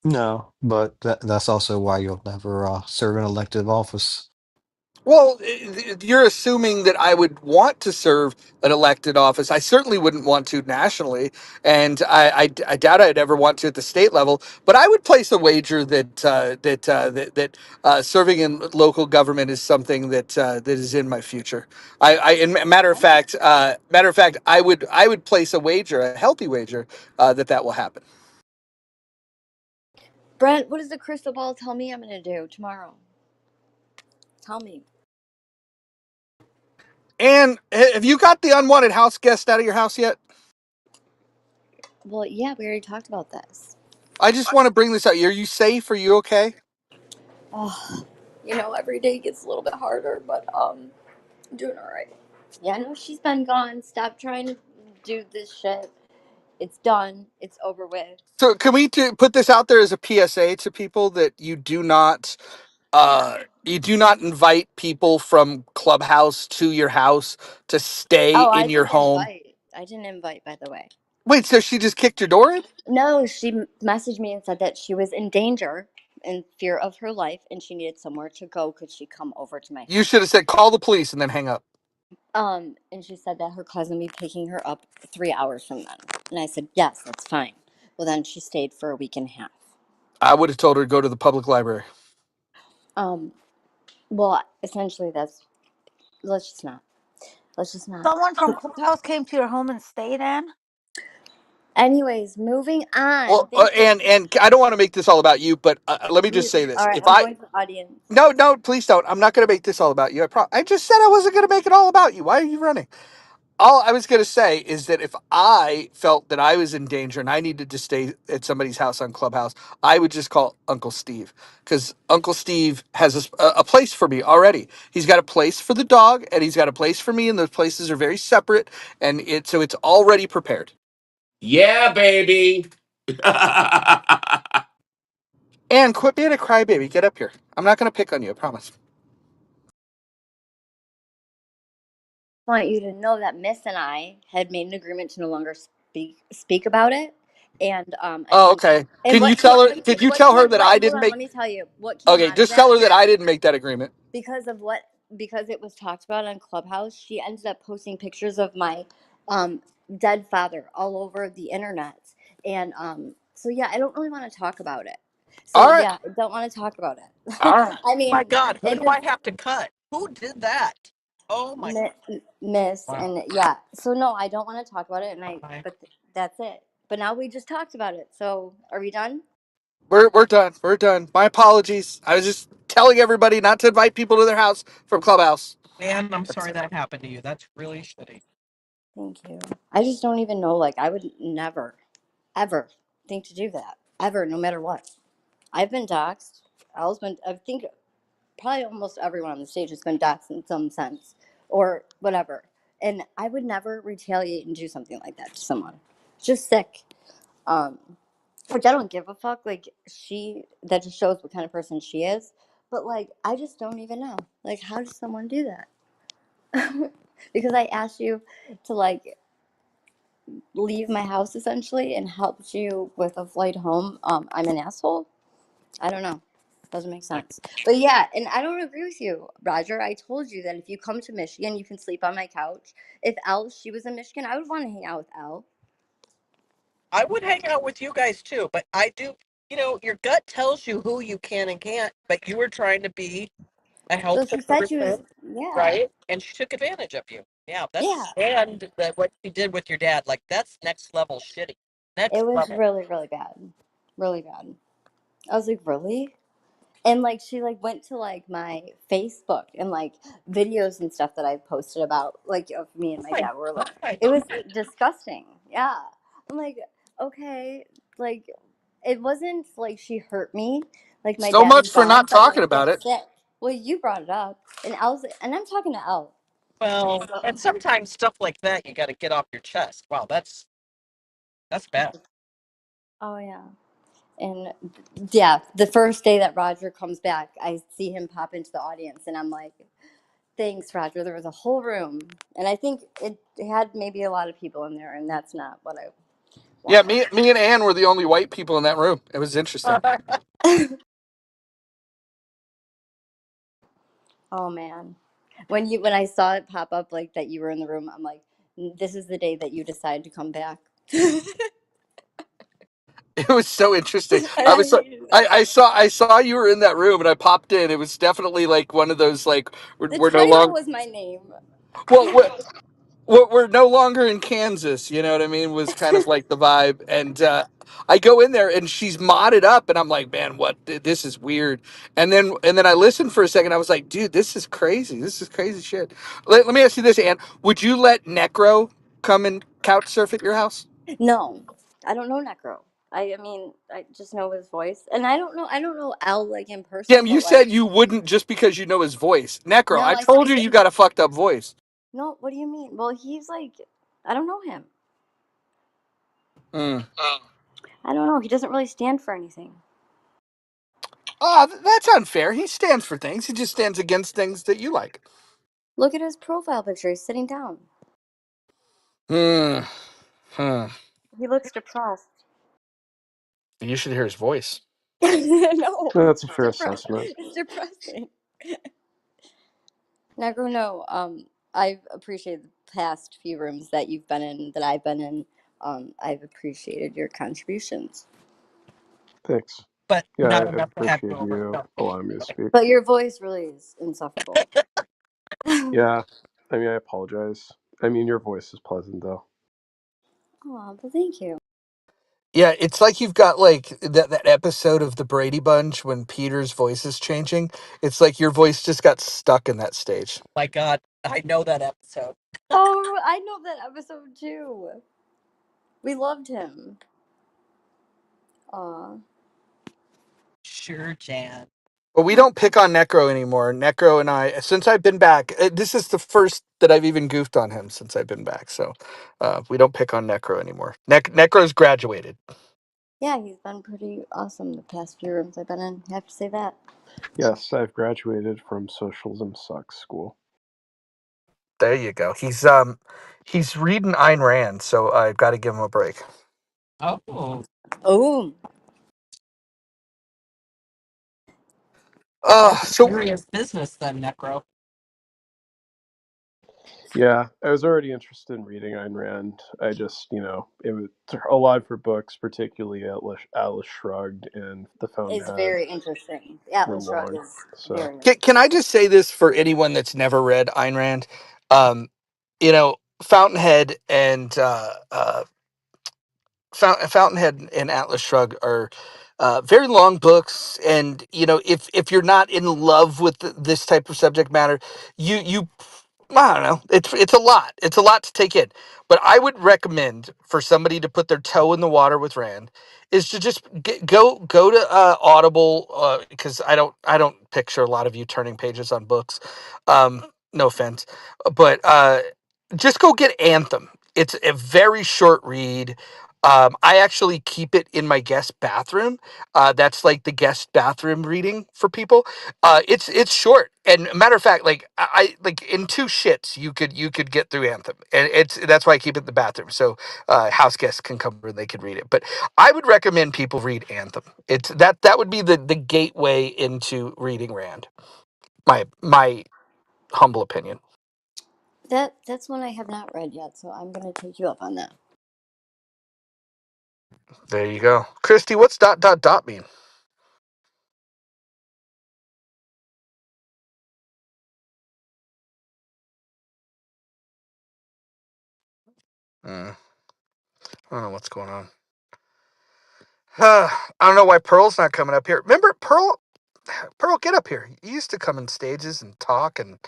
[SPEAKER 7] No, but that's also why you'll never serve an elective office.
[SPEAKER 6] Well, you're assuming that I would want to serve an elected office. I certainly wouldn't want to nationally, and I doubt I'd ever want to at the state level. But I would place a wager that serving in local government is something that is in my future. And matter of fact, I would place a wager, a healthy wager, that will happen.
[SPEAKER 4] Brent, what does the crystal ball tell me I'm gonna do tomorrow? Tell me.
[SPEAKER 6] And have you got the unwanted house guest out of your house yet?
[SPEAKER 4] Well, yeah, we already talked about this.
[SPEAKER 6] I just want to bring this out. Are you safe? Are you okay?
[SPEAKER 4] Oh, every day gets a little bit harder, but I'm doing all right. Yeah, no, she's been gone. Stop trying to do this shit. It's done. It's over with.
[SPEAKER 6] So can we put this out there as a PSA to people that you do not invite people from Clubhouse to your house to stay
[SPEAKER 4] Oh,
[SPEAKER 6] in your home.
[SPEAKER 4] I didn't invite, by the way.
[SPEAKER 6] Wait, so she just kicked your door in?
[SPEAKER 4] No, she messaged me and said that she was in danger, in fear of her life, and she needed somewhere to go. Could she come over to my
[SPEAKER 6] You
[SPEAKER 4] house?
[SPEAKER 6] should have said call the police and then hang up.
[SPEAKER 4] And she said that her cousin would be picking her up 3 hours from then. And I said, yes, that's fine. Well, then she stayed for a week and a half.
[SPEAKER 6] I would have told her to go to the public library.
[SPEAKER 4] Um, well, essentially, let's just not. Let's just not.
[SPEAKER 5] Someone from Clubhouse came to your home and stayed in?
[SPEAKER 4] Anyways, moving on.
[SPEAKER 6] Well,
[SPEAKER 4] Thank you.
[SPEAKER 6] and I don't want to make this all about you, but let me just say
[SPEAKER 4] All
[SPEAKER 6] this:
[SPEAKER 4] right,
[SPEAKER 6] if
[SPEAKER 4] I'm
[SPEAKER 6] I
[SPEAKER 4] going to the audience.
[SPEAKER 6] no, no, please don't. I'm not going to make this all about you. I just said I wasn't going to make it all about you. Why are you running? All I was going to say is that if I felt that I was in danger and I needed to stay at somebody's house on Clubhouse, I would just call Uncle Steve because Uncle Steve has a place for me already. He's got a place for the dog and he's got a place for me, and those places are very separate, and it's already prepared.
[SPEAKER 2] Yeah, baby.
[SPEAKER 6] And quit being a crybaby. Get up here. I'm not going to pick on you. I promise.
[SPEAKER 4] Want you to know that Miss and I had made an agreement to no longer speak about it. And
[SPEAKER 6] Oh,
[SPEAKER 4] then
[SPEAKER 6] okay.
[SPEAKER 4] and
[SPEAKER 6] Can you
[SPEAKER 4] what
[SPEAKER 6] tell her?
[SPEAKER 4] let me
[SPEAKER 6] Could you
[SPEAKER 4] what
[SPEAKER 6] tell her
[SPEAKER 4] came
[SPEAKER 6] that
[SPEAKER 4] what
[SPEAKER 6] I
[SPEAKER 4] hold
[SPEAKER 6] didn't
[SPEAKER 4] on,
[SPEAKER 6] make?
[SPEAKER 4] let me tell you what came
[SPEAKER 6] Okay,
[SPEAKER 4] out of
[SPEAKER 6] just tell
[SPEAKER 4] that.
[SPEAKER 6] her that I didn't make that agreement.
[SPEAKER 4] Because it was talked about on Clubhouse, she ended up posting pictures of my um dead father all over the internet. And so yeah, I don't really want to talk about it. So
[SPEAKER 6] All right.
[SPEAKER 4] yeah, I don't want to talk about it.
[SPEAKER 6] All right.
[SPEAKER 4] I
[SPEAKER 1] My
[SPEAKER 4] mean,
[SPEAKER 1] God, who
[SPEAKER 4] if
[SPEAKER 1] do I
[SPEAKER 4] it's
[SPEAKER 1] have to cut? Who did that? Oh my
[SPEAKER 4] Miss,
[SPEAKER 1] wow.
[SPEAKER 4] and yeah, so no, I don't want to talk about it. And I
[SPEAKER 1] Bye.
[SPEAKER 4] but That's it. But now we just talked about it. So are we done?
[SPEAKER 6] We're done. We're done. My apologies. I was just telling everybody not to invite people to their house from Clubhouse.
[SPEAKER 1] Man, I'm
[SPEAKER 6] That's,
[SPEAKER 1] sorry that happened to you. That's really shitty.
[SPEAKER 4] Thank you. I just don't even know. Like, I would never, ever think to do that. Ever, no matter what. I've been doxxed. I think probably almost everyone on the stage has been doxxed in some sense or whatever. And I would never retaliate and do something like that to someone. It's just sick. Um, which I don't give a fuck. Like, that just shows what kind of person she is. But, like, I just don't even know. Like, how does someone do that? Because I asked you to, like, leave my house essentially and helped you with a flight home. I'm an asshole. I don't know. Doesn't make sense. But yeah, and I don't agree with you, Roger. I told you that if you come to Michigan, you can sleep on my couch. If she was in Michigan, I would want to hang out with Elle.
[SPEAKER 1] I would hang out with you guys too, but I do, your gut tells you who you can and can't, but you were trying to be a
[SPEAKER 4] So
[SPEAKER 1] helpful
[SPEAKER 4] she said she was,
[SPEAKER 1] person,
[SPEAKER 4] yeah,
[SPEAKER 1] right? And she took advantage of you. Yeah,
[SPEAKER 4] yeah.
[SPEAKER 1] and what she did with your dad, like that's next level shitty.
[SPEAKER 4] It
[SPEAKER 1] Next
[SPEAKER 4] was
[SPEAKER 1] level.
[SPEAKER 4] really, really bad. Really bad. I was like, really? And like she like went to like my Facebook and like videos and stuff that I posted about like of me and
[SPEAKER 1] Oh
[SPEAKER 4] my
[SPEAKER 1] my
[SPEAKER 4] dad were like
[SPEAKER 1] God.
[SPEAKER 4] it was disgusting. Yeah. I'm like, okay, like it wasn't like she hurt me, like my
[SPEAKER 6] so
[SPEAKER 4] dad
[SPEAKER 6] much
[SPEAKER 4] is
[SPEAKER 6] for
[SPEAKER 4] gone,
[SPEAKER 6] not
[SPEAKER 4] but like
[SPEAKER 6] talking about
[SPEAKER 4] it's
[SPEAKER 6] it.
[SPEAKER 4] sick. Well, you brought it up and I'm talking to Elle.
[SPEAKER 1] Well,
[SPEAKER 4] So,
[SPEAKER 1] and sometimes stuff like that you got to get off your chest. Wow, that's bad.
[SPEAKER 4] oh yeah. And yeah, the first day that Roger comes back, I see him pop into the audience and I'm like, thanks, Roger. There was a whole room, and I think it had maybe a lot of people in there, and that's not what I
[SPEAKER 6] Yeah,
[SPEAKER 4] want.
[SPEAKER 6] me and Ann were the only white people in that room. It was interesting.
[SPEAKER 4] Oh man, when I saw it pop up like that you were in the room, I'm like, this is the day that you decide to come back.
[SPEAKER 6] It was so interesting. I
[SPEAKER 4] I
[SPEAKER 6] was so,
[SPEAKER 4] hated it.
[SPEAKER 6] I saw you were in that room and I popped in. It was definitely like one of those like
[SPEAKER 4] The
[SPEAKER 6] we're no
[SPEAKER 4] title
[SPEAKER 6] longer
[SPEAKER 4] was my name.
[SPEAKER 6] well we're no longer in Kansas. You know what I mean? Was kind of like the vibe. And I go in there and she's modded up and I'm like, man, what? This is weird. And then I listened for a second. I was like, dude, this is crazy. This is crazy shit. Let me ask you this, Ann. Would you let Necro come and couch surf at your house?
[SPEAKER 4] No, I don't know Necro. I mean, I just know his voice, and I don't know Al like in
[SPEAKER 6] Kim,
[SPEAKER 4] person,
[SPEAKER 6] you
[SPEAKER 4] but like,
[SPEAKER 6] said you wouldn't just because you know his voice. Necro,
[SPEAKER 4] no,
[SPEAKER 6] I
[SPEAKER 4] I said
[SPEAKER 6] told you you got a fucked up voice.
[SPEAKER 4] no. What do you mean? Well, he's like, I don't know him.
[SPEAKER 6] Mm.
[SPEAKER 4] I don't know. He doesn't really stand for anything.
[SPEAKER 6] Oh, that's unfair. He stands for things. He just stands against things that you like.
[SPEAKER 4] Look at his profile picture. He's sitting down.
[SPEAKER 6] Hmm. Hmm.
[SPEAKER 4] He looks depressed.
[SPEAKER 6] You should hear his voice.
[SPEAKER 4] No,
[SPEAKER 8] That's a
[SPEAKER 4] it's
[SPEAKER 8] fair
[SPEAKER 4] depressing.
[SPEAKER 8] assessment.
[SPEAKER 4] It's depressing. Negro, no. I've appreciated the past few rooms that you've been in, that I've been in. I've appreciated your contributions.
[SPEAKER 8] Thanks.
[SPEAKER 1] But
[SPEAKER 8] Yeah,
[SPEAKER 1] not
[SPEAKER 8] I
[SPEAKER 1] enough to have you
[SPEAKER 8] appreciate
[SPEAKER 1] over.
[SPEAKER 8] you
[SPEAKER 1] No.
[SPEAKER 8] allowing me to speak.
[SPEAKER 4] But your voice really is insufferable. Oh,
[SPEAKER 8] Yeah, I mean, I apologize. I mean, your voice is pleasant, though.
[SPEAKER 4] well, thank you.
[SPEAKER 6] Yeah, it's like you've got like that episode of the Brady Bunch when Peter's voice is changing. It's like your voice just got stuck in that stage.
[SPEAKER 1] My God, I know that episode.
[SPEAKER 4] Oh, I know that episode too. We loved him. Aw.
[SPEAKER 1] Sure, Jan.
[SPEAKER 6] But we don't pick on Necro anymore. Necro and I, since I've been back, this is the first that I've even goofed on him since I've been back. So we don't pick on Necro anymore. Necro's graduated.
[SPEAKER 4] Yeah, he's been pretty awesome the past few rooms I've been in. I have to say that.
[SPEAKER 8] Yes, I've graduated from Socialism Sucks school.
[SPEAKER 6] There you go. He's reading Ayn Rand, so I've got to give him a break.
[SPEAKER 1] Oh,
[SPEAKER 4] Oh,
[SPEAKER 1] that's
[SPEAKER 6] So
[SPEAKER 1] serious business then, Necro.
[SPEAKER 8] Yeah, I was already interested in reading Ayn Rand. I just, it was a lot for books, particularly Atlas Shrugged and The
[SPEAKER 4] it's
[SPEAKER 8] Fountainhead
[SPEAKER 4] very interesting.
[SPEAKER 8] were
[SPEAKER 4] Atlas Shrugged
[SPEAKER 8] long.
[SPEAKER 4] is
[SPEAKER 8] So,
[SPEAKER 4] very
[SPEAKER 6] can
[SPEAKER 4] interesting.
[SPEAKER 6] I just say this for anyone that's never read Ayn Rand? Um, Fountainhead and Fountainhead and Atlas Shrugged are very long books, and if you're not in love with this type of subject matter, you I don't know. It's a lot. It's a lot to take in. But I would recommend for somebody to put their toe in the water with Rand is to just go to Audible, because I don't picture a lot of you turning pages on books. No offense, but just go get Anthem. It's a very short read. I actually keep it in my guest bathroom. That's like the guest bathroom reading for people. It's short, and matter of fact, like I like in two shits you could get through Anthem, and that's why I keep it in the bathroom, so house guests can come and they could read it. But I would recommend people read Anthem. It's that would be the gateway into reading Rand. My humble opinion.
[SPEAKER 4] That's one I have not read yet, so I'm gonna take you up on that.
[SPEAKER 6] There you go, Christy. What's dot dot dot mean? I don't know what's going on. I don't know why Pearl's not coming up here. Remember, Pearl, get up here. You used to come in stages and talk and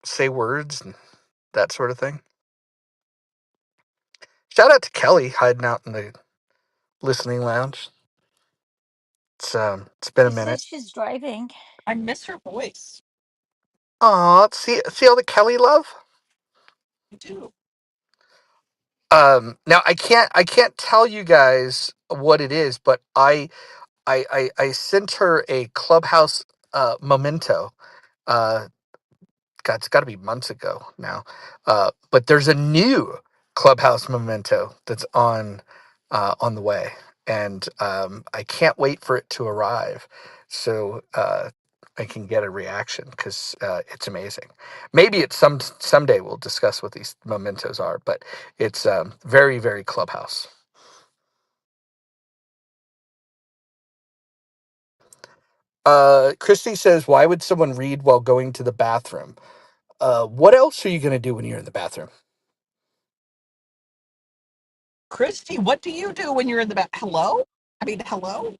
[SPEAKER 6] say words and that sort of thing. Shout out to Kelly hiding out in the listening lounge. It's been a
[SPEAKER 5] She
[SPEAKER 6] minute.
[SPEAKER 5] says she's driving.
[SPEAKER 1] I miss her voice.
[SPEAKER 6] Aw, see all the Kelly love.
[SPEAKER 1] I do.
[SPEAKER 6] Now I can't tell you guys what it is, but I sent her a Clubhouse memento. Uh, God, it's got to be months ago now. But there's a new Clubhouse memento that's on the way, and I can't wait for it to arrive, so I can get a reaction because it's amazing. Maybe it's someday we'll discuss what these mementos are, but it's very very Clubhouse. Christy says, "Why would someone read while going to the bathroom? What else are you going to do when you're in the bathroom?"
[SPEAKER 1] Christy, what do you do when you're in the back? Hello? I mean, hello?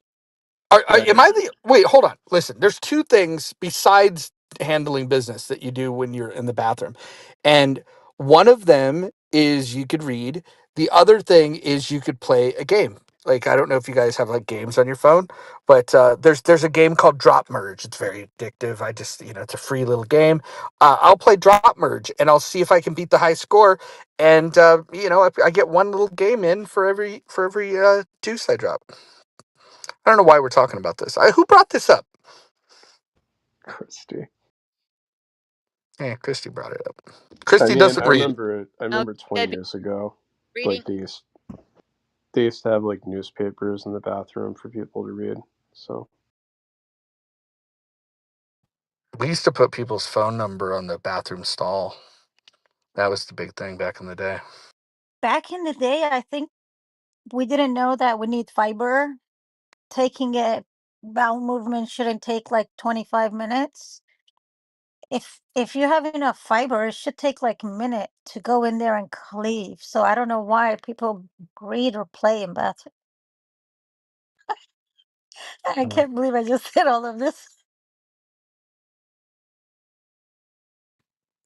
[SPEAKER 6] Am I the wait? Hold on. Listen, there's two things besides handling business that you do when you're in the bathroom, and one of them is you could read. The other thing is you could play a game. Like I don't know if you guys have like games on your phone, but there's a game called Drop Merge. It's very addictive. I just it's a free little game. I'll play Drop Merge and I'll see if I can beat the high score. And I get one little game in for every deuce I drop. I don't know why we're talking about this. Who brought this up?
[SPEAKER 9] Christy.
[SPEAKER 6] Yeah, Christy brought it up.
[SPEAKER 9] I
[SPEAKER 6] Christy
[SPEAKER 9] mean,
[SPEAKER 6] doesn't
[SPEAKER 9] I
[SPEAKER 6] read.
[SPEAKER 9] remember it. I
[SPEAKER 4] Oh,
[SPEAKER 9] remember 20
[SPEAKER 4] good.
[SPEAKER 9] years ago,
[SPEAKER 4] Reading.
[SPEAKER 9] like they used to have like newspapers in the bathroom for people to read. So
[SPEAKER 6] We used to put people's phone number on the bathroom stall. That was the big thing back in the day.
[SPEAKER 5] Back in the day, I think we didn't know that we need fiber. Taking a bowel movement shouldn't take like 25 minutes. If you have enough fiber, it should take like a minute to go in there and cleave. So I don't know why people read or play in bathroom. I
[SPEAKER 6] Mm.
[SPEAKER 5] can't believe I just said all of this.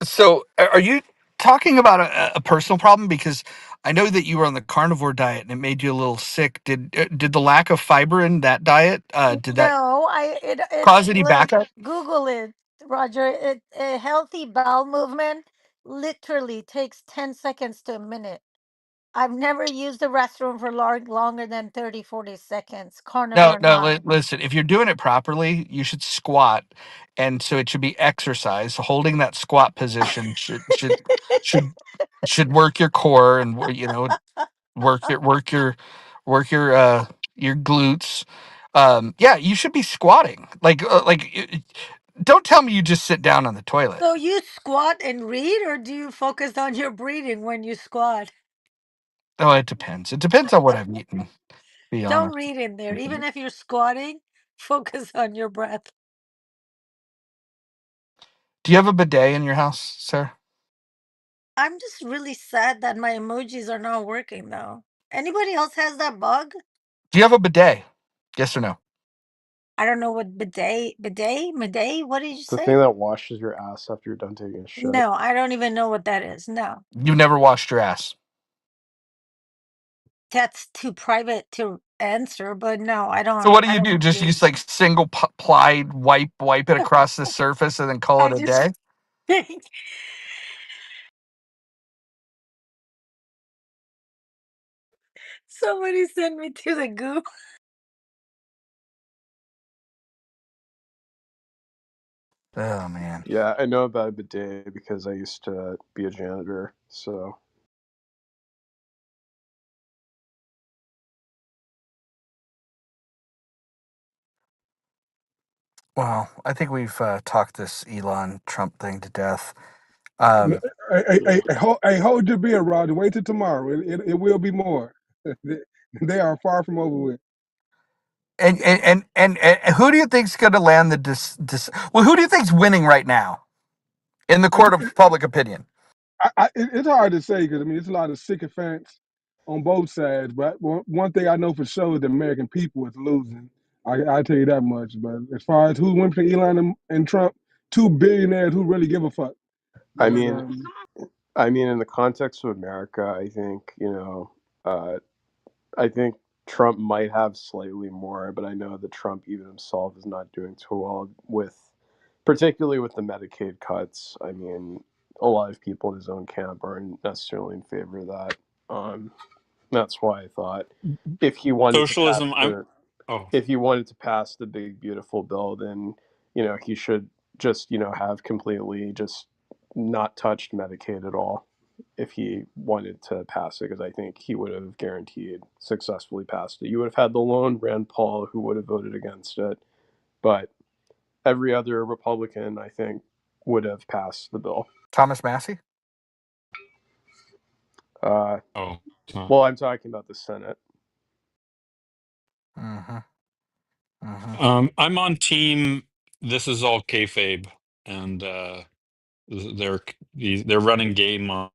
[SPEAKER 6] So, are you talking about a personal problem? Because I know that you were on the carnivore diet and it made you a little sick. Did the lack of fiber in that diet did that
[SPEAKER 5] No, it
[SPEAKER 6] cause any
[SPEAKER 5] look,
[SPEAKER 6] backup?
[SPEAKER 5] Google it, Roger. A healthy bowel movement literally takes 10 seconds to a minute. I've never used the restroom for longer than 30, 40 seconds,
[SPEAKER 6] No,
[SPEAKER 5] carnivore or
[SPEAKER 6] no.
[SPEAKER 5] not.
[SPEAKER 6] Listen, if you're doing it properly, you should squat, and so it should be exercise. Holding that squat position should should work your core and work your glutes. Yeah, you should be squatting. Don't tell me you just sit down on the toilet.
[SPEAKER 5] So you squat and read, or do you focus on your breathing when you squat?
[SPEAKER 6] Oh, it depends. It depends on what I've eaten. To be
[SPEAKER 5] Don't
[SPEAKER 6] honest.
[SPEAKER 5] read in there. Even if you're squatting, focus on your breath.
[SPEAKER 6] Do you have a bidet in your house, sir?
[SPEAKER 5] I'm just really sad that my emojis are not working though. Anybody else has that bug?
[SPEAKER 6] Do you have a bidet? Yes or no?
[SPEAKER 5] I don't know what bidet. What did you
[SPEAKER 9] The
[SPEAKER 5] say?
[SPEAKER 9] thing that washes your ass after you're done taking a shit.
[SPEAKER 5] No, I don't even know what that is. No,
[SPEAKER 6] You've never washed your ass.
[SPEAKER 5] that's too private to answer. But no, I
[SPEAKER 6] So
[SPEAKER 5] don't.
[SPEAKER 6] what do
[SPEAKER 5] I
[SPEAKER 6] you do?
[SPEAKER 5] don't
[SPEAKER 6] Just
[SPEAKER 5] do.
[SPEAKER 6] use like single plied wipe it across the surface and then call
[SPEAKER 5] I
[SPEAKER 6] it a
[SPEAKER 5] just.
[SPEAKER 6] day?
[SPEAKER 5] Somebody sent me to the goo.
[SPEAKER 6] Oh man.
[SPEAKER 9] Yeah, I know about a bidet because I used to be a janitor. So
[SPEAKER 6] Well, I think we've talked this Elon Trump thing to death.
[SPEAKER 8] Hey, hold your beer, Roger. Wait till tomorrow. It will be more. They are far from over with.
[SPEAKER 6] And who do you think's going to land the well, who do you think's winning right now in the
[SPEAKER 8] It's,
[SPEAKER 6] court of public opinion?
[SPEAKER 8] it's hard to say because I mean it's a lot of sycophants on both sides. But one thing I know for sure is the American people is losing. I tell you that much. But as far as who went between Elon and Trump, two billionaires who really give a fuck.
[SPEAKER 9] I
[SPEAKER 8] But
[SPEAKER 9] mean, I mean, in the context of America, I think uh, I think Trump might have slightly more, but I know that Trump even himself is not doing too well with, particularly with the Medicaid cuts. I mean, a lot of people in his own camp aren't necessarily in favor of that. Um, that's why I thought if he wanted to pass
[SPEAKER 10] Socialism.
[SPEAKER 9] the
[SPEAKER 10] Oh,
[SPEAKER 9] if he wanted to pass the big beautiful bill, then he should just have completely just not touched Medicaid at all if he wanted to pass it, because I think he would have guaranteed successfully passed it. You would have had the lone Rand Paul who would have voted against it, but every other Republican, I think, would have passed the bill.
[SPEAKER 6] Thomas Massey?
[SPEAKER 9] Uh,
[SPEAKER 10] oh, it's not.
[SPEAKER 9] well, I'm talking about the Senate.
[SPEAKER 6] Mm-hmm. Mm-hmm.
[SPEAKER 10] I'm on team. This is all kayfabe, and they're they're running game on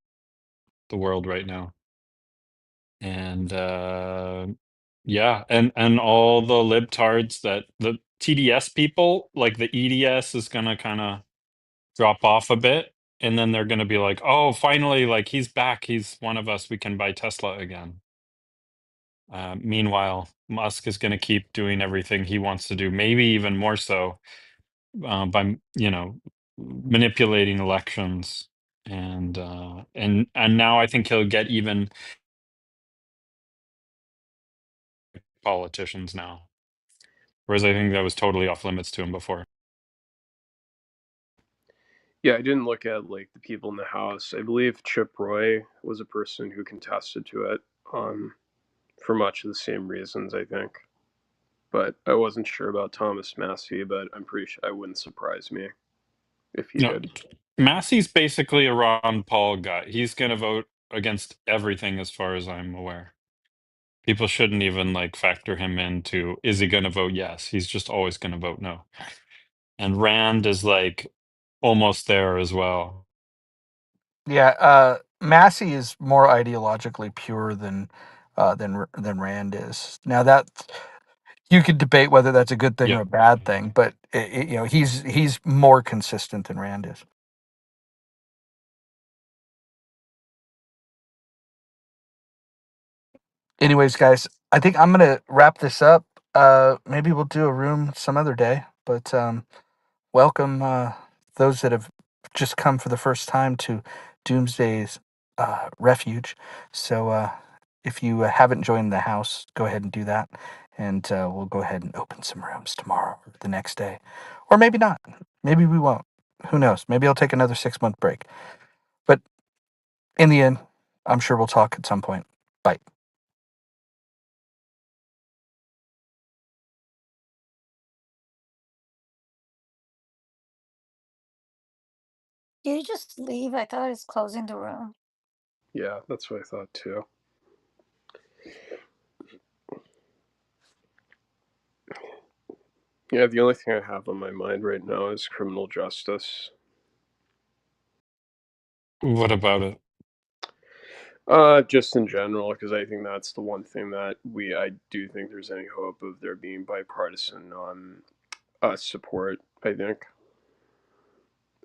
[SPEAKER 10] the world right now, and yeah, and all the libtards that the TDS people, like the EDS is gonna kind of drop off a bit, and then they're gonna be like, oh, finally, like he's back, he's one of us, we can buy Tesla again. Meanwhile, Musk is going to keep doing everything he wants to do, maybe even more so by manipulating elections, and now I think he'll get even politicians now, whereas I think that was totally off limits to him before.
[SPEAKER 9] Yeah, I didn't look at like the people in the House. I believe Chip Roy was a person who contested to it for much of the same reasons, I think. But I wasn't sure about Thomas Massey, but I'm pretty sure it wouldn't surprise me if he
[SPEAKER 10] No,
[SPEAKER 9] did.
[SPEAKER 10] Massey's basically a Ron Paul guy. He's going to vote against everything, as far as I'm aware. People shouldn't even like factor him into, is he going to vote yes? He's just always going to vote no. And Rand is like almost there as well.
[SPEAKER 6] Yeah, Massey is more ideologically pure than Rand is. Now that you could debate whether that's a good thing or
[SPEAKER 10] Yep.
[SPEAKER 6] a bad thing, but he's more consistent than Rand is. Anyways, guys, I think I'm gonna wrap this up. Maybe we'll do a room some other day, but welcome those that have just come for the first time to Doomsday's Refuge. So if you haven't joined the house, go ahead and do that, and we'll go ahead and open some rooms tomorrow or the next day, or maybe not. Maybe we won't. Who knows? Maybe I'll take another 6-month break. But in the end, I'm sure we'll talk at some point. Bye.
[SPEAKER 5] Did you just leave? I thought I was closing the room.
[SPEAKER 9] Yeah, that's what I thought too. Yeah, the only thing I have on my mind right now is criminal justice.
[SPEAKER 10] What about it?
[SPEAKER 9] Just in general, because I think that's the one thing that I do think there's any hope of there being bipartisan support. I think,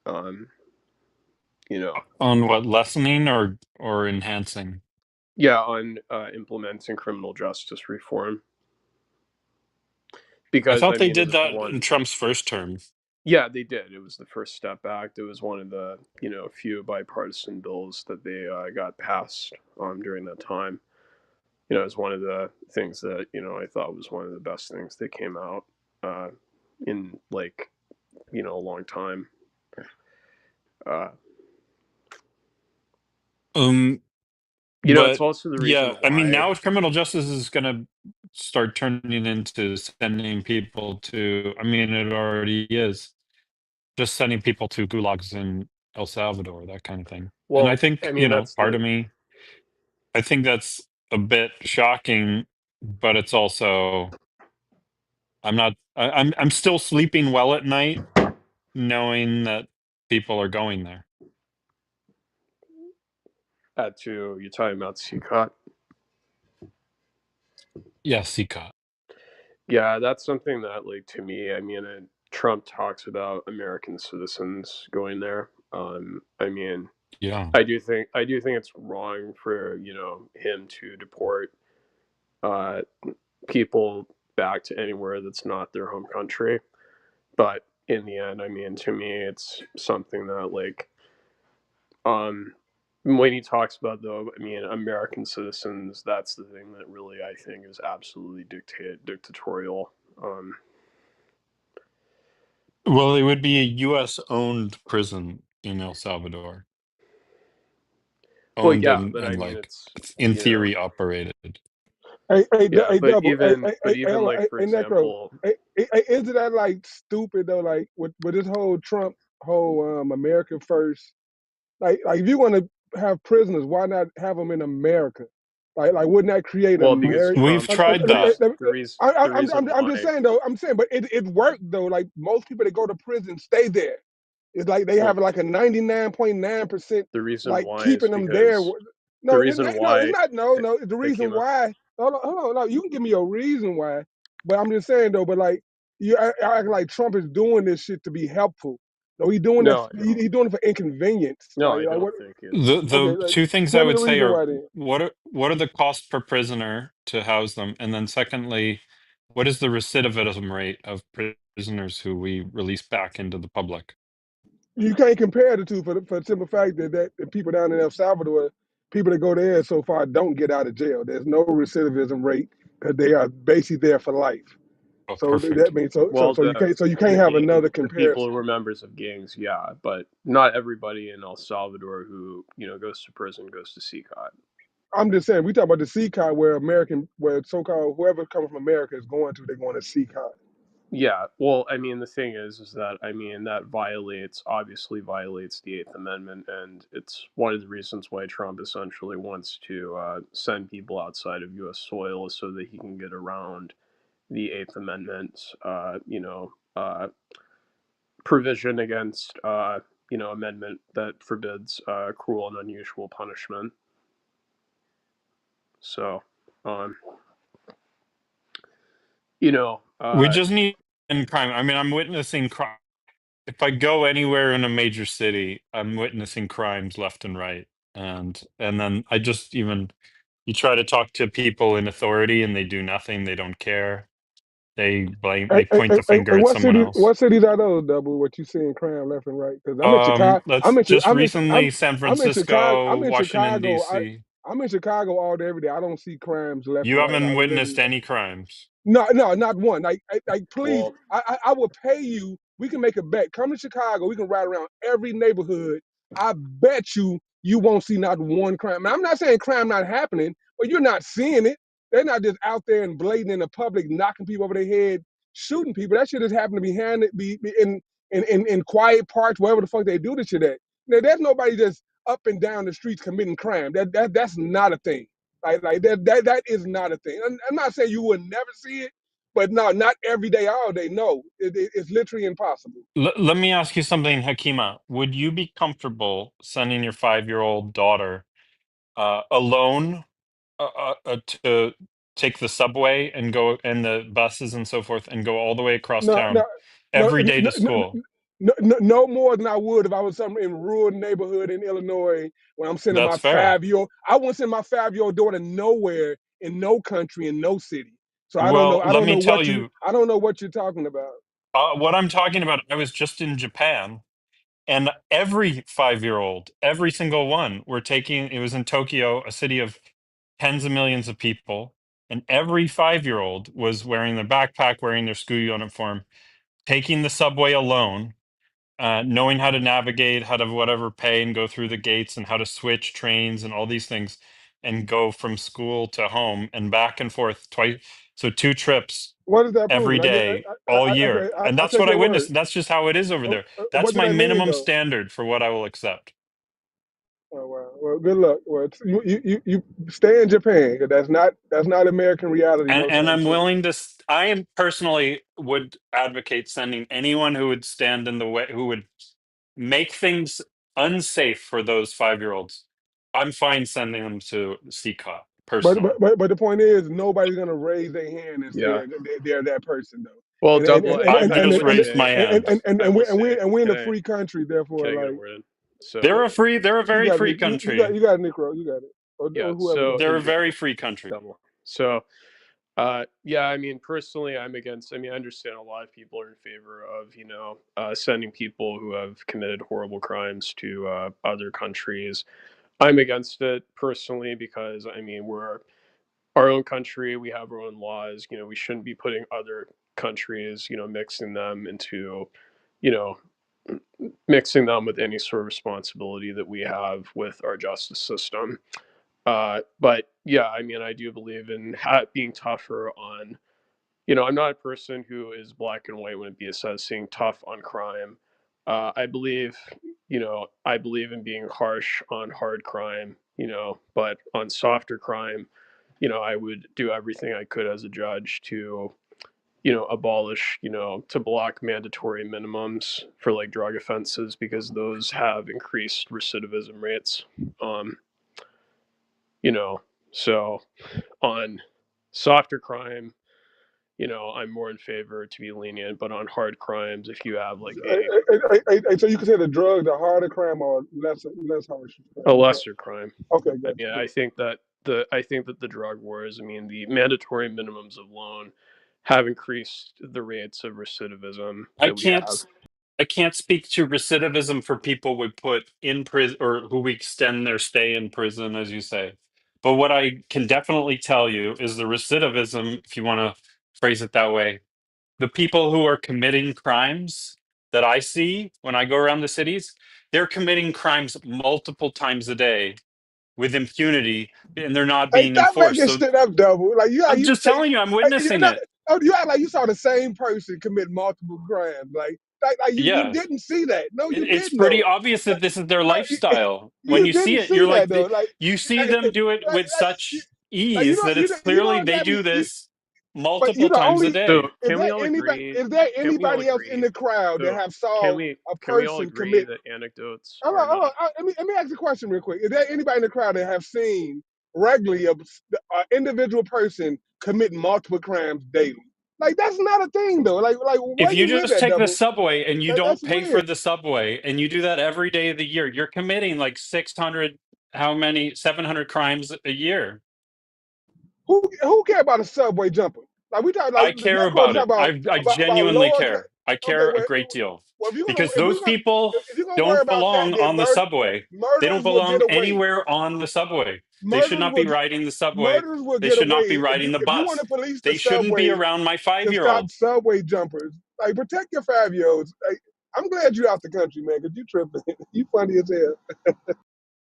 [SPEAKER 9] um, you know,
[SPEAKER 10] On what, lessening or enhancing?
[SPEAKER 9] yeah, on implementing criminal justice reform,
[SPEAKER 10] I
[SPEAKER 9] because
[SPEAKER 10] thought
[SPEAKER 9] I
[SPEAKER 10] they
[SPEAKER 9] mean it
[SPEAKER 10] did
[SPEAKER 9] was the
[SPEAKER 10] that in
[SPEAKER 9] one.
[SPEAKER 10] Trump's first term.
[SPEAKER 9] Yeah, they did. It was the First Step Act. It was one of the few bipartisan bills that they got passed during that time. It was one of the things that I thought was one of the best things that came out uh, in like a long time. Uh,
[SPEAKER 10] Um,
[SPEAKER 9] it's
[SPEAKER 10] but
[SPEAKER 9] also the reason
[SPEAKER 10] yeah, I mean,
[SPEAKER 9] why.
[SPEAKER 10] now criminal justice is going to start turning into sending people to, I mean, it already is, just sending people to gulags in El Salvador, that kind of thing. And I
[SPEAKER 9] Well, I
[SPEAKER 10] think,
[SPEAKER 9] mean that's
[SPEAKER 10] part of
[SPEAKER 9] the
[SPEAKER 10] me, I think that's a bit shocking, but it's also, I'm still sleeping well at night knowing that people are going there.
[SPEAKER 9] you're talking about CCOT.
[SPEAKER 10] Yeah, CCOT.
[SPEAKER 9] Yeah, that's something that, like, to me, I mean, Trump talks about American citizens going there. I mean,
[SPEAKER 10] Yeah.
[SPEAKER 9] I do think it's wrong for him to deport uh, people back to anywhere that's not their home country. But in the end, I mean, to me, it's something that, like, um, when he talks about, though, I mean, American citizens, that's the thing that really I think is absolutely dictatorial. Um,
[SPEAKER 10] Well, it would be a U.S. owned prison in El Salvador,
[SPEAKER 9] well,
[SPEAKER 10] owned
[SPEAKER 9] yeah,
[SPEAKER 10] and,
[SPEAKER 9] but I
[SPEAKER 10] and
[SPEAKER 9] mean,
[SPEAKER 10] like
[SPEAKER 9] it's
[SPEAKER 10] in
[SPEAKER 9] you know,
[SPEAKER 10] theory operated.
[SPEAKER 9] yeah,
[SPEAKER 8] Hey,
[SPEAKER 9] but
[SPEAKER 8] double,
[SPEAKER 9] even but even
[SPEAKER 8] hello,
[SPEAKER 9] like for
[SPEAKER 8] hey, Necro.
[SPEAKER 9] example,
[SPEAKER 8] Isn't that like stupid though? Like with this whole Trump whole America first. Like if you want to have prisoners, why not have them in America? Like wouldn't that create
[SPEAKER 9] well, because
[SPEAKER 8] America?
[SPEAKER 10] We've
[SPEAKER 9] Trump,
[SPEAKER 10] tried that.
[SPEAKER 9] the reason
[SPEAKER 8] I'm just
[SPEAKER 9] why,
[SPEAKER 8] saying though. I'm saying, but it worked though. Like most people that go to prison stay there. It's like they have
[SPEAKER 9] well,
[SPEAKER 8] like a 99.9%
[SPEAKER 9] the reason
[SPEAKER 8] like
[SPEAKER 9] why is
[SPEAKER 8] keeping them there.
[SPEAKER 9] because the
[SPEAKER 8] No,
[SPEAKER 9] reason
[SPEAKER 8] no, it's
[SPEAKER 9] why
[SPEAKER 8] not. No,
[SPEAKER 9] it,
[SPEAKER 8] no. The
[SPEAKER 9] it
[SPEAKER 8] reason
[SPEAKER 9] came up.
[SPEAKER 8] why. Hold on. No, you can give me a reason why. But I'm just saying though. But like you act like Trump is doing this shit to be helpful. No, he doing that.
[SPEAKER 9] No, I
[SPEAKER 8] He
[SPEAKER 9] don't.
[SPEAKER 8] doing it for inconvenience.
[SPEAKER 9] No, I
[SPEAKER 8] Like
[SPEAKER 9] don't
[SPEAKER 8] what?
[SPEAKER 9] think
[SPEAKER 10] The
[SPEAKER 9] it's.
[SPEAKER 10] the
[SPEAKER 8] Okay, like
[SPEAKER 10] two things I
[SPEAKER 8] tell me
[SPEAKER 10] would
[SPEAKER 8] the
[SPEAKER 10] say
[SPEAKER 8] reason
[SPEAKER 10] are,
[SPEAKER 8] why then.
[SPEAKER 10] what are the costs per prisoner to house them, and then secondly, what is the recidivism rate of prisoners who we release back into the public?
[SPEAKER 8] You can't compare the two for the simple fact that the people down in El Salvador, people that go there so far don't get out of jail. There's no recidivism rate because they are basically there for life.
[SPEAKER 10] Oh,
[SPEAKER 8] So that
[SPEAKER 10] perfect.
[SPEAKER 8] means
[SPEAKER 9] Well,
[SPEAKER 8] so you can't
[SPEAKER 9] the
[SPEAKER 8] have
[SPEAKER 9] gang,
[SPEAKER 8] another
[SPEAKER 9] the people
[SPEAKER 8] comparison.
[SPEAKER 9] who were members of gangs, yeah, but not everybody in El Salvador who goes to prison goes to CCOT.
[SPEAKER 8] I'm just saying we talk about the CCOT where so-called whoever comes from America is going to, they're going to CCOT.
[SPEAKER 9] Yeah, well, I mean, the thing is that I mean that obviously violates the Eighth Amendment, and it's one of the reasons why Trump essentially wants to send people outside of U.S. soil so that he can get around the Eighth Amendment, provision against, amendment that forbids cruel and unusual punishment. So, um, you know,
[SPEAKER 10] We
[SPEAKER 9] uh,
[SPEAKER 10] just need in crime. I mean, I'm witnessing crime. If I go anywhere in a major city, I'm witnessing crimes left and right. And then I just even, you try to talk to people in authority and they do nothing. They don't care. They blame, they point the finger at someone else.
[SPEAKER 8] What cities are those, double? What you seeing crime left and right? Because I'm in Chicago.
[SPEAKER 10] Let's just recently San
[SPEAKER 8] I'm in Chicago.
[SPEAKER 10] Chicago,
[SPEAKER 8] I'm in
[SPEAKER 10] Washington,
[SPEAKER 8] Chicago.
[SPEAKER 10] D.C.
[SPEAKER 8] I'm in Chicago all day every day. I don't see crimes left
[SPEAKER 10] You
[SPEAKER 8] and right.
[SPEAKER 10] haven't
[SPEAKER 8] I literally
[SPEAKER 10] witnessed any crimes.
[SPEAKER 8] no, no, not one. Please,
[SPEAKER 9] well,
[SPEAKER 8] I will pay you. We can make a bet. Come to Chicago. We can ride around every neighborhood. I bet you won't see not one crime. Now, I'm not saying crime not happening, but you're not seeing it. They're not just out there and blatant in the public, knocking people over their head, shooting people. That shit just happen to be in quiet parts, wherever the fuck they do this shit at. Now, there's nobody just up and down the streets committing crime. That's not a thing. Like that is not a thing. I'm not saying you will never see it, but no, not every day, all day. No, it's literally impossible.
[SPEAKER 10] Let me ask you something, Hakima. Would you be comfortable sending your 5-year-old daughter alone to take the subway and go and the buses and so forth and go all the way across
[SPEAKER 8] No, no,
[SPEAKER 10] town
[SPEAKER 8] no,
[SPEAKER 10] every day
[SPEAKER 8] no,
[SPEAKER 10] to school.
[SPEAKER 8] no more than I would if I was somewhere in rural neighborhood in Illinois when I'm sending my
[SPEAKER 10] That's fair.
[SPEAKER 8] 5 year. I wouldn't send my 5 year old daughter nowhere in no country in no city. So I don't know.
[SPEAKER 10] Well, let me tell you,
[SPEAKER 8] I don't know what you're talking about.
[SPEAKER 10] what I'm talking about. I was just in Japan, and every 5 year old, every single one, were taking. It was in Tokyo, a city of tens of millions of people, and every 5 year old was wearing their backpack, wearing their school uniform, taking the subway alone, knowing how to navigate, how to whatever pay and go through the gates, and how to switch trains and all these things, and go from school to home and back and forth twice. So 2 trips
[SPEAKER 8] What does that prove?
[SPEAKER 10] every day, all year.
[SPEAKER 8] Okay,
[SPEAKER 10] And
[SPEAKER 8] I
[SPEAKER 10] that's
[SPEAKER 8] take
[SPEAKER 10] what I
[SPEAKER 8] your word.
[SPEAKER 10] witnessed. That's just how it is over there.
[SPEAKER 8] What
[SPEAKER 10] That's
[SPEAKER 8] does
[SPEAKER 10] my
[SPEAKER 8] that mean
[SPEAKER 10] minimum
[SPEAKER 8] though?
[SPEAKER 10] standard for what I will accept.
[SPEAKER 8] Oh wow. Well, good luck. Well, you stay in Japan because that's not American reality no
[SPEAKER 10] And
[SPEAKER 8] time
[SPEAKER 10] I'm
[SPEAKER 8] soon.
[SPEAKER 10] willing to. I am personally would advocate sending anyone who would stand in the way, who would make things unsafe for those 5 year olds. I'm fine sending them to CCOP
[SPEAKER 8] But
[SPEAKER 10] personally.
[SPEAKER 8] but but, but the point is, nobody's gonna raise their hand and say
[SPEAKER 9] Yeah.
[SPEAKER 8] they're that person though.
[SPEAKER 9] Well,
[SPEAKER 8] And and
[SPEAKER 9] double.
[SPEAKER 8] and and
[SPEAKER 10] I've
[SPEAKER 8] and
[SPEAKER 9] I
[SPEAKER 8] and
[SPEAKER 10] just
[SPEAKER 9] will
[SPEAKER 8] and
[SPEAKER 10] raised
[SPEAKER 9] say.
[SPEAKER 10] my hand.
[SPEAKER 9] I will say.
[SPEAKER 8] we're in a free country,
[SPEAKER 9] Can
[SPEAKER 8] therefore,
[SPEAKER 9] I get a
[SPEAKER 8] like
[SPEAKER 9] word in? So
[SPEAKER 10] They're a
[SPEAKER 8] you
[SPEAKER 10] very
[SPEAKER 8] got
[SPEAKER 10] free
[SPEAKER 8] Nick,
[SPEAKER 10] country.
[SPEAKER 8] you got Necro, you got it,
[SPEAKER 9] yeah.
[SPEAKER 8] or whoever the
[SPEAKER 9] So
[SPEAKER 10] They're
[SPEAKER 8] free
[SPEAKER 10] a
[SPEAKER 8] guy.
[SPEAKER 10] very free country.
[SPEAKER 9] double. So yeah. I mean, personally, I'm against. I mean, I understand a lot of people are in favor of sending people who have committed horrible crimes to other countries. I'm against it personally because I mean we're our own country. We have our own laws. We shouldn't be putting other countries. Mixing them into, you know, mixing them with any sort of responsibility that we have with our justice system. But yeah, I mean, I do believe in being tougher on. I'm not a person who is black and white when it be assessing tough on crime. I believe, I believe in being harsh on hard crime. But on softer crime, I would do everything I could as a judge to, abolish, to block mandatory minimums for like drug offenses because those have increased recidivism rates. Um, you know, so on softer crime, I'm more in favor to be lenient, but on hard crimes, if you have like
[SPEAKER 8] So you consider drugs a harder crime or less harsh
[SPEAKER 9] a
[SPEAKER 8] crime?
[SPEAKER 9] lesser crime,
[SPEAKER 8] Okay,
[SPEAKER 9] I
[SPEAKER 8] gotcha.
[SPEAKER 9] mean,
[SPEAKER 8] Good.
[SPEAKER 9] I think that the drug wars, I mean, the mandatory minimums alone have increased the rates of recidivism
[SPEAKER 10] I
[SPEAKER 9] that we
[SPEAKER 10] can't
[SPEAKER 9] have.
[SPEAKER 10] I can't speak to recidivism for people we put in prison or who we extend their stay in prison, as you say. But what I can definitely tell you is the recidivism, if you want to phrase it that way, the people who are committing crimes that I see when I go around the cities, they're committing crimes multiple times a day with impunity and they're not
[SPEAKER 8] Hey,
[SPEAKER 10] being
[SPEAKER 8] stop
[SPEAKER 10] enforced.
[SPEAKER 8] making
[SPEAKER 10] So
[SPEAKER 8] shit up, double. Like
[SPEAKER 10] I'm just telling you, I'm
[SPEAKER 8] you
[SPEAKER 10] witnessing
[SPEAKER 8] know,
[SPEAKER 10] it.
[SPEAKER 8] oh, you act like you saw the same person commit multiple crimes. Like you
[SPEAKER 10] Yes.
[SPEAKER 8] didn't see that. No, you
[SPEAKER 10] It's
[SPEAKER 8] didn't
[SPEAKER 10] pretty
[SPEAKER 8] though.
[SPEAKER 10] obvious that this is their lifestyle. When
[SPEAKER 8] You
[SPEAKER 10] you see
[SPEAKER 8] didn't
[SPEAKER 10] it,
[SPEAKER 8] see
[SPEAKER 10] you're
[SPEAKER 8] that
[SPEAKER 10] like,
[SPEAKER 8] though. Like,
[SPEAKER 10] you see
[SPEAKER 8] like,
[SPEAKER 10] them do it
[SPEAKER 8] like,
[SPEAKER 10] with such
[SPEAKER 8] like
[SPEAKER 10] ease that it's
[SPEAKER 8] you
[SPEAKER 10] clearly
[SPEAKER 8] don't
[SPEAKER 10] they
[SPEAKER 8] got me.
[SPEAKER 10] do this
[SPEAKER 8] But you
[SPEAKER 10] multiple
[SPEAKER 8] the
[SPEAKER 10] times a
[SPEAKER 8] only.
[SPEAKER 10] day.
[SPEAKER 9] So can we all agree?
[SPEAKER 8] Is there
[SPEAKER 9] Can we all
[SPEAKER 8] anybody else in
[SPEAKER 9] agree?
[SPEAKER 8] the crowd that
[SPEAKER 9] So
[SPEAKER 8] have
[SPEAKER 9] can
[SPEAKER 8] saw
[SPEAKER 9] we
[SPEAKER 8] a
[SPEAKER 9] can we all
[SPEAKER 8] person
[SPEAKER 9] agree
[SPEAKER 8] commit?
[SPEAKER 9] that anecdotes
[SPEAKER 8] Hold
[SPEAKER 9] are
[SPEAKER 8] on, hold on.
[SPEAKER 9] not?
[SPEAKER 8] Let me ask you a question real quick. Is there anybody in the crowd that have seen regularly an individual person commit multiple crimes daily? Like that's not a thing though. Like
[SPEAKER 10] If
[SPEAKER 8] where
[SPEAKER 10] you
[SPEAKER 8] you live
[SPEAKER 10] just
[SPEAKER 8] at,
[SPEAKER 10] take the
[SPEAKER 8] double?
[SPEAKER 10] subway and you don't
[SPEAKER 8] That's
[SPEAKER 10] pay for
[SPEAKER 8] weird.
[SPEAKER 10] the subway and you do that every day of the year, you're committing like 600, how many, 700 crimes a year.
[SPEAKER 8] Who care about a subway jumper? Like we talk like
[SPEAKER 10] I
[SPEAKER 8] the
[SPEAKER 10] care
[SPEAKER 8] Necro
[SPEAKER 10] about
[SPEAKER 8] talk
[SPEAKER 10] it. I
[SPEAKER 8] about
[SPEAKER 10] genuinely
[SPEAKER 8] lower.
[SPEAKER 10] care. I
[SPEAKER 8] Okay,
[SPEAKER 10] care a great deal
[SPEAKER 8] well
[SPEAKER 10] because those people
[SPEAKER 8] if you're gonna worry
[SPEAKER 10] don't
[SPEAKER 8] about that,
[SPEAKER 10] belong
[SPEAKER 8] then
[SPEAKER 10] on the subway. They don't
[SPEAKER 8] murders will
[SPEAKER 10] belong
[SPEAKER 8] get away.
[SPEAKER 10] anywhere on the subway. They should
[SPEAKER 8] Murders
[SPEAKER 10] not
[SPEAKER 8] will
[SPEAKER 10] be
[SPEAKER 8] get
[SPEAKER 10] riding the subway.
[SPEAKER 8] murders will
[SPEAKER 10] They
[SPEAKER 8] get
[SPEAKER 10] should
[SPEAKER 8] away
[SPEAKER 10] not be riding the
[SPEAKER 8] if you want
[SPEAKER 10] bus.
[SPEAKER 8] to police the
[SPEAKER 10] They shouldn't be
[SPEAKER 8] subway
[SPEAKER 10] around my
[SPEAKER 8] to
[SPEAKER 10] 5 year
[SPEAKER 8] stop
[SPEAKER 10] old.
[SPEAKER 8] subway jumpers. Like protect your 5 year olds. Like, I'm glad you out the country, man, because you tripping. You funny as hell.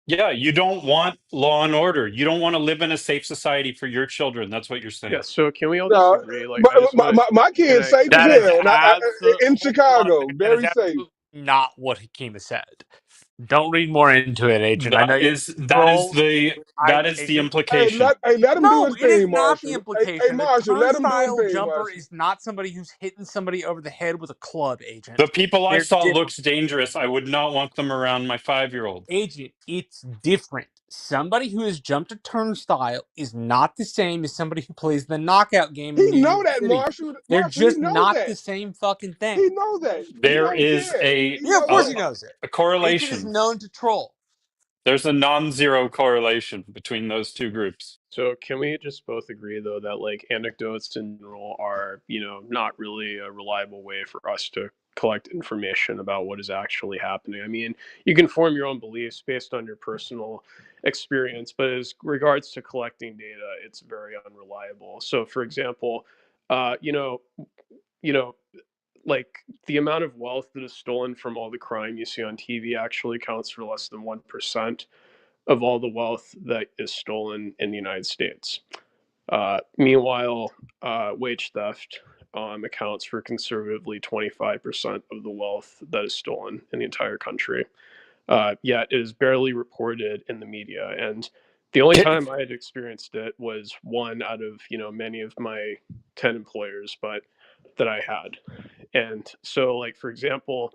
[SPEAKER 10] Yeah, you don't want law and order. You don't want to live in a safe society for your children. That's what you're
[SPEAKER 9] Yeah.
[SPEAKER 10] saying.
[SPEAKER 9] So can we all just
[SPEAKER 8] No,
[SPEAKER 9] agree? Like, I just want to.
[SPEAKER 8] my
[SPEAKER 9] Can
[SPEAKER 8] kids
[SPEAKER 9] I?
[SPEAKER 8] safe
[SPEAKER 9] Can
[SPEAKER 8] as
[SPEAKER 9] I?
[SPEAKER 11] That is
[SPEAKER 8] hell, and
[SPEAKER 11] absolutely
[SPEAKER 8] in
[SPEAKER 11] hold on a
[SPEAKER 8] Chicago,
[SPEAKER 11] second. That is
[SPEAKER 8] very safe.
[SPEAKER 11] absolutely not what Hakeem has said. Don't read more into it, Agent. I know
[SPEAKER 10] That
[SPEAKER 11] you're
[SPEAKER 10] is
[SPEAKER 11] a
[SPEAKER 10] that is
[SPEAKER 11] troll.
[SPEAKER 10] the that is the
[SPEAKER 11] Agent.
[SPEAKER 10] implication.
[SPEAKER 8] Hey, let him do
[SPEAKER 11] No,
[SPEAKER 8] his
[SPEAKER 11] it is
[SPEAKER 8] thing,
[SPEAKER 11] not the
[SPEAKER 8] Marshall. Hey,
[SPEAKER 11] implication. A
[SPEAKER 8] Marshall, let him do his
[SPEAKER 11] turnstile
[SPEAKER 8] thing,
[SPEAKER 11] jumper
[SPEAKER 8] Marshall.
[SPEAKER 11] is not somebody who's hitting somebody over the head with a club,
[SPEAKER 10] The
[SPEAKER 11] Agent.
[SPEAKER 10] people I
[SPEAKER 11] They're
[SPEAKER 10] saw
[SPEAKER 11] different.
[SPEAKER 10] looks dangerous. I would not want them around my 5-year-old.
[SPEAKER 11] Agent, it's different. Somebody who has jumped a turnstile is not the same as somebody who plays the knockout game in
[SPEAKER 8] He
[SPEAKER 11] New
[SPEAKER 8] know
[SPEAKER 11] York
[SPEAKER 8] that,
[SPEAKER 11] City.
[SPEAKER 8] Marshall.
[SPEAKER 11] They're
[SPEAKER 8] Marshall, he
[SPEAKER 11] just
[SPEAKER 8] knows
[SPEAKER 11] not
[SPEAKER 8] that.
[SPEAKER 11] the same fucking thing.
[SPEAKER 8] He knows that. He
[SPEAKER 10] There
[SPEAKER 8] don't
[SPEAKER 10] is
[SPEAKER 8] care.
[SPEAKER 10] a
[SPEAKER 8] He
[SPEAKER 11] Yeah, of
[SPEAKER 8] knows
[SPEAKER 11] course
[SPEAKER 10] a,
[SPEAKER 11] he
[SPEAKER 8] that.
[SPEAKER 11] knows it.
[SPEAKER 10] a
[SPEAKER 11] Agent is
[SPEAKER 10] correlation.
[SPEAKER 11] known to troll.
[SPEAKER 10] There's a non-zero correlation between those two groups.
[SPEAKER 9] So can we just both agree though that like anecdotes in general are, not really a reliable way for us to collect information about what is actually happening? I mean, you can form your own beliefs based on your personal experience, but as regards to collecting data, it's very unreliable. So for example, uh, you know, you know, like the amount of wealth that is stolen from all the crime you see on TV actually accounts for less than 1% of all the wealth that is stolen in the United States. Meanwhile, wage theft accounts for conservatively 25% of the wealth that is stolen in the entire country. Yet it is barely reported in the media. And the only
[SPEAKER 10] Ca-
[SPEAKER 9] time I had experienced it was one out of many of my 10 employers, but that I had. And so, like for example,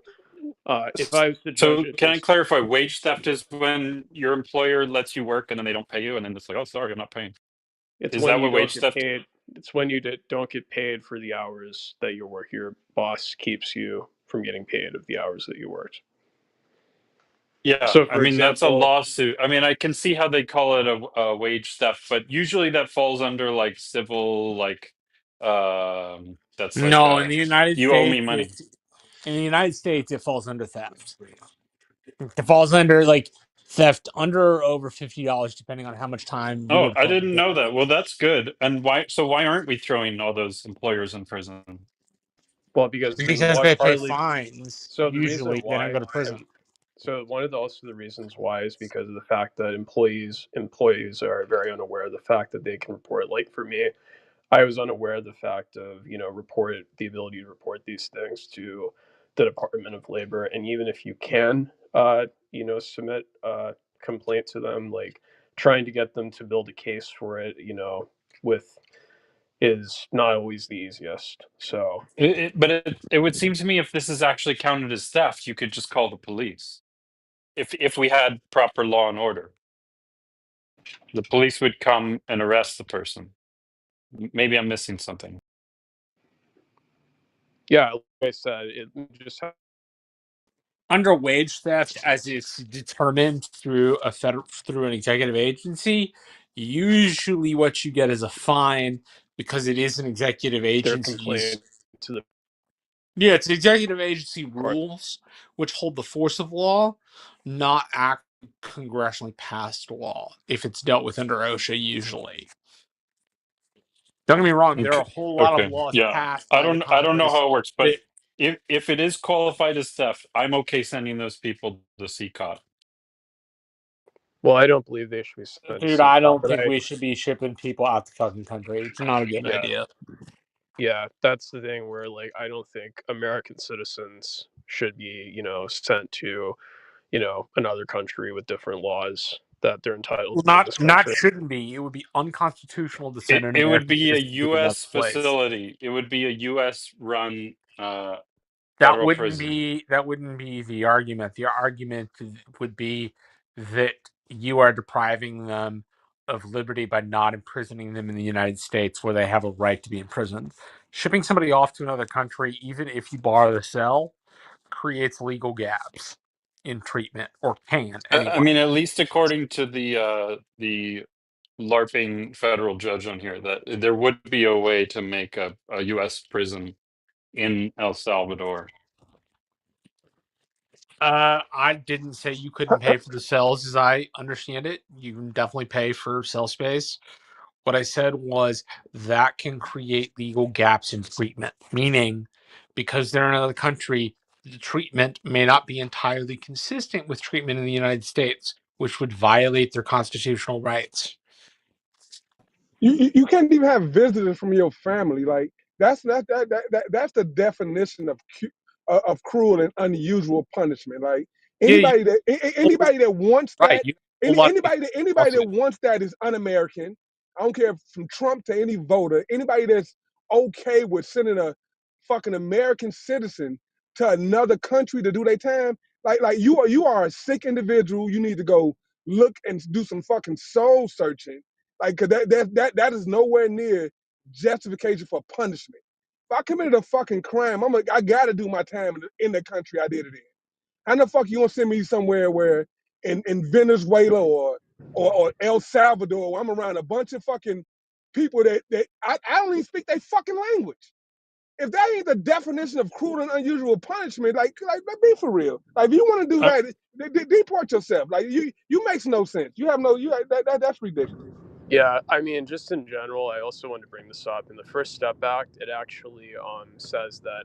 [SPEAKER 9] if I was to judge
[SPEAKER 10] So
[SPEAKER 9] it
[SPEAKER 10] can I
[SPEAKER 9] based,
[SPEAKER 10] clarify? Wage theft is when your employer lets you work and then they don't pay you, and then it's like, oh, sorry, I'm not paying.
[SPEAKER 9] it's
[SPEAKER 10] Is
[SPEAKER 9] when
[SPEAKER 10] that
[SPEAKER 9] you
[SPEAKER 10] what
[SPEAKER 9] don't
[SPEAKER 10] wage
[SPEAKER 9] get
[SPEAKER 10] theft?
[SPEAKER 9] paid. It's when you don't get paid for the hours that you work. Your boss keeps you from getting paid of the hours that you worked.
[SPEAKER 10] Yeah,
[SPEAKER 9] So,
[SPEAKER 10] I
[SPEAKER 9] for
[SPEAKER 10] mean that's a
[SPEAKER 9] example,
[SPEAKER 10] lawsuit. I mean, I can see how they call it a wage theft, but usually that falls under like civil, like that's like
[SPEAKER 11] No, in the United
[SPEAKER 10] you owe me
[SPEAKER 11] States,
[SPEAKER 10] money.
[SPEAKER 11] it falls under theft. It falls under like theft under or over $50, depending on how much time you
[SPEAKER 10] Oh,
[SPEAKER 11] would
[SPEAKER 10] I
[SPEAKER 11] put
[SPEAKER 10] didn't
[SPEAKER 11] in.
[SPEAKER 10] know that. Well, that's good. And why? So why aren't we throwing all those employers in prison?
[SPEAKER 9] well, because
[SPEAKER 11] Because
[SPEAKER 9] what
[SPEAKER 11] they pay
[SPEAKER 9] partly,
[SPEAKER 11] fines.
[SPEAKER 9] so the reason
[SPEAKER 11] Usually, they don't
[SPEAKER 9] why,
[SPEAKER 11] go to prison.
[SPEAKER 9] so one of the also the reasons why is because of the fact that employees are very unaware of the fact that they can report. Like for me, I was unaware of the fact of, report the ability to report these things to the Department of Labor. And even if you can, submit a complaint to them, like trying to get them to build a case for it, with is not always the easiest. So,
[SPEAKER 10] But it would seem to me if this is actually counted as theft, you could just call the police. If we had proper law and order, the police would come and arrest the person. Maybe I'm missing something.
[SPEAKER 9] yeah, like I said, it just
[SPEAKER 11] Under wage theft, as it's determined through through an executive agency, usually what you get is a fine because it is an executive
[SPEAKER 9] their
[SPEAKER 11] agency's.
[SPEAKER 9] complaint to the
[SPEAKER 11] Yeah, it's executive agency
[SPEAKER 9] part.
[SPEAKER 11] rules which hold the force of law, not act congressionally passed law. If it's dealt with under OSHA, usually. Don't get me wrong, there are
[SPEAKER 10] Okay.
[SPEAKER 11] a whole lot of
[SPEAKER 10] Okay.
[SPEAKER 11] laws
[SPEAKER 10] Yeah.
[SPEAKER 11] passed
[SPEAKER 10] I
[SPEAKER 11] by the
[SPEAKER 10] don't know
[SPEAKER 11] Congress
[SPEAKER 10] how it works, but
[SPEAKER 11] that,
[SPEAKER 10] if it is qualified as theft, I'm okay sending those people to CCOT.
[SPEAKER 9] Well, I don't believe they should be sent to
[SPEAKER 11] dude, I
[SPEAKER 9] CCOP,
[SPEAKER 11] don't
[SPEAKER 9] but
[SPEAKER 11] think we should be shipping people out the fucking country. It's not a good
[SPEAKER 9] yeah,
[SPEAKER 11] idea.
[SPEAKER 9] yeah, that's the thing where like I don't think American citizens should be, sent to, another country with different laws that they're entitled
[SPEAKER 11] Well,
[SPEAKER 9] to in this
[SPEAKER 11] not
[SPEAKER 9] country.
[SPEAKER 11] shouldn't be. It would be unconstitutional to
[SPEAKER 10] It
[SPEAKER 11] send an
[SPEAKER 10] it would
[SPEAKER 11] American
[SPEAKER 10] be a
[SPEAKER 11] citizen to another
[SPEAKER 10] U.S.
[SPEAKER 11] place.
[SPEAKER 10] facility. It would be a U.S. run
[SPEAKER 11] That
[SPEAKER 10] federal
[SPEAKER 11] wouldn't
[SPEAKER 10] prison.
[SPEAKER 11] be the argument. The argument would be that you are depriving them of liberty by not imprisoning them in the United States where they have a right to be imprisoned. Shipping somebody off to another country, even if you borrow the cell, creates legal gaps in treatment, or can
[SPEAKER 10] I
[SPEAKER 11] anyway.
[SPEAKER 10] mean, at least according to the LARPing federal judge on here, that there would be a way to make a U.S. prison in El Salvador.
[SPEAKER 11] I didn't say you couldn't pay for the cells, as I understand it. You can definitely pay for cell space. What I said was that can create legal gaps in treatment, meaning because they're in another country, the treatment may not be entirely consistent with treatment in the United States, which would violate their constitutional rights.
[SPEAKER 8] You can't even have visitors from your family. Like that's the definition of cruel and unusual punishment. Like
[SPEAKER 11] You
[SPEAKER 8] Anybody that wants
[SPEAKER 11] right.
[SPEAKER 8] that,
[SPEAKER 11] You a whole lot of people
[SPEAKER 8] anybody
[SPEAKER 11] roughly.
[SPEAKER 8] that wants that is un-American. I don't care if from Trump to any voter. Anybody that's okay with sending a fucking American citizen to another country to do their time, like you are a sick individual. You need to go look and do some fucking soul searching. Like, cause that is nowhere near justification for punishment. If I committed a fucking crime, I gotta do my time in the country I did it in. How the fuck you gonna send me somewhere where in Venezuela or El Salvador where I'm around a bunch of fucking people that I don't even speak their fucking language. If that ain't the definition of cruel and unusual punishment, like be for real. Like if you want to do
[SPEAKER 10] I,
[SPEAKER 8] that, deport yourself. Like you makes no sense. You have no that's ridiculous.
[SPEAKER 9] Yeah, I mean, just in general, I also wanted to bring this up. In the First Step Act, it actually says that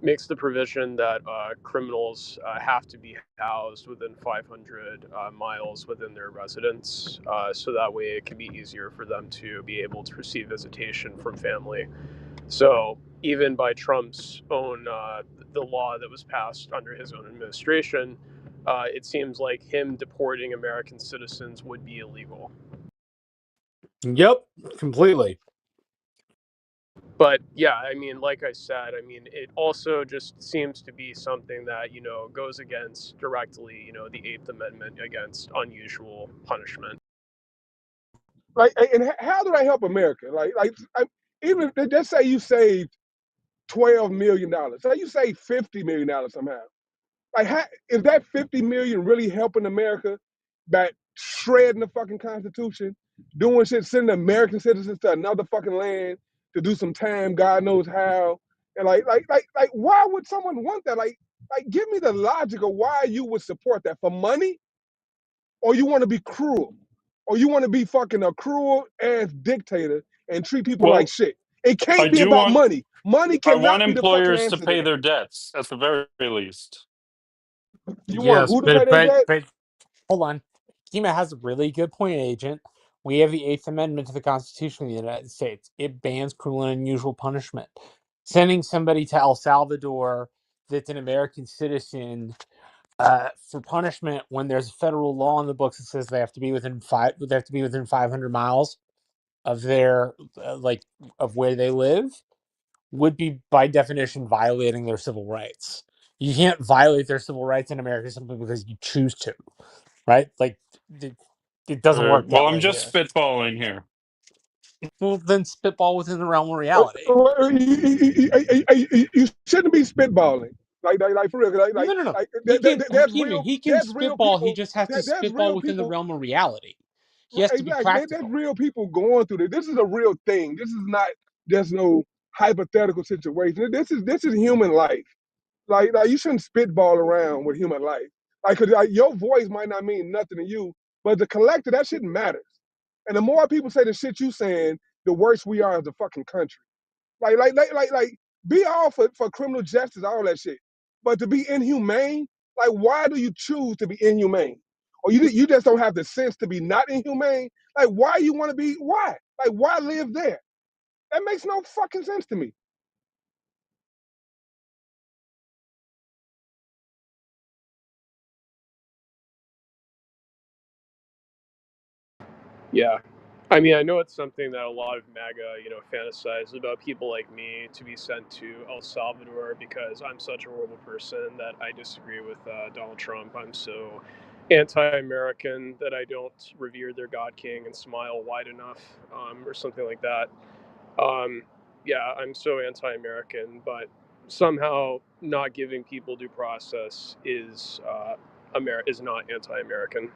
[SPEAKER 9] makes the provision that criminals have to be housed within 500 miles within their residence, so that way it can be easier for them to be able to receive visitation from family. So even by Trump's own the law that was passed under his own administration, it seems like him deporting American citizens would be illegal.
[SPEAKER 11] Yep, completely.
[SPEAKER 9] But yeah, I mean, like I said, I mean, it also just seems to be something that, goes against directly, the Eighth Amendment against unusual punishment.
[SPEAKER 8] Like, and how do I help America? Even if just say you saved $12 million, say you saved $50 million somehow. Like, is that 50 million really helping America by shredding the fucking Constitution, doing shit, sending American citizens to another fucking land to do some time, God knows how? And why would someone want that? Like, give me the logic of why you would support that, for money, or you want to be cruel, or you want to be fucking a cruel ass dictator and treat people like
[SPEAKER 10] well,
[SPEAKER 8] shit. It
[SPEAKER 10] I
[SPEAKER 8] can't be
[SPEAKER 10] do
[SPEAKER 8] about
[SPEAKER 10] want
[SPEAKER 8] money. Money
[SPEAKER 10] I want
[SPEAKER 8] cannot be the fucking
[SPEAKER 10] employers to
[SPEAKER 8] answer to
[SPEAKER 10] pay
[SPEAKER 8] that.
[SPEAKER 10] their debts at the very least.
[SPEAKER 8] You want
[SPEAKER 11] Yes,
[SPEAKER 8] who to pay their debt?
[SPEAKER 11] but hold on. Kima has a really good point, Agent. We have the Eighth Amendment to the Constitution of the United States. It bans cruel and unusual punishment. Sending somebody to El Salvador that's an American citizen for punishment when there's a federal law in the books that says they have to be within 500 miles of their of where they live would be by definition violating their civil rights. You can't violate their civil rights in America simply because you choose to, right? Like it, it doesn't work
[SPEAKER 10] Well,
[SPEAKER 11] that
[SPEAKER 10] I'm
[SPEAKER 11] way
[SPEAKER 10] just
[SPEAKER 11] here.
[SPEAKER 10] spitballing here.
[SPEAKER 11] Well, then spitball within the realm of reality.
[SPEAKER 8] You shouldn't be spitballing. Like for real.
[SPEAKER 11] No. He can, Kima, he can
[SPEAKER 8] There's real
[SPEAKER 11] spitball. He
[SPEAKER 8] people.
[SPEAKER 11] just has to
[SPEAKER 8] There's
[SPEAKER 11] spitball
[SPEAKER 8] real
[SPEAKER 11] within the
[SPEAKER 8] people.
[SPEAKER 11] realm of reality. He has to be
[SPEAKER 8] Exactly. There's
[SPEAKER 11] practical.
[SPEAKER 8] real people going through this. This is a real thing. This is not just no hypothetical situation. This is human life. Like you shouldn't spitball around with human life. Like, 'cause, like, your voice might not mean nothing to you, but the collective, that shit matters. And the more people say the shit you saying, the worse we are as a fucking country. Like, be all for criminal justice, all that shit. But to be inhumane, like, why do you choose to be inhumane? Or you just don't have the sense to be not inhumane? Like, why you want to be, why? Like, why live there? That makes no fucking sense to me.
[SPEAKER 9] Yeah. I mean, I know it's something that a lot of MAGA, fantasize about people like me to be sent to El Salvador because I'm such a horrible person that I disagree with Donald Trump. I'm so anti-American that I don't revere their God King and smile wide enough, or something like that. Um, yeah, I'm so anti-American, but somehow not giving people due process is not anti-American.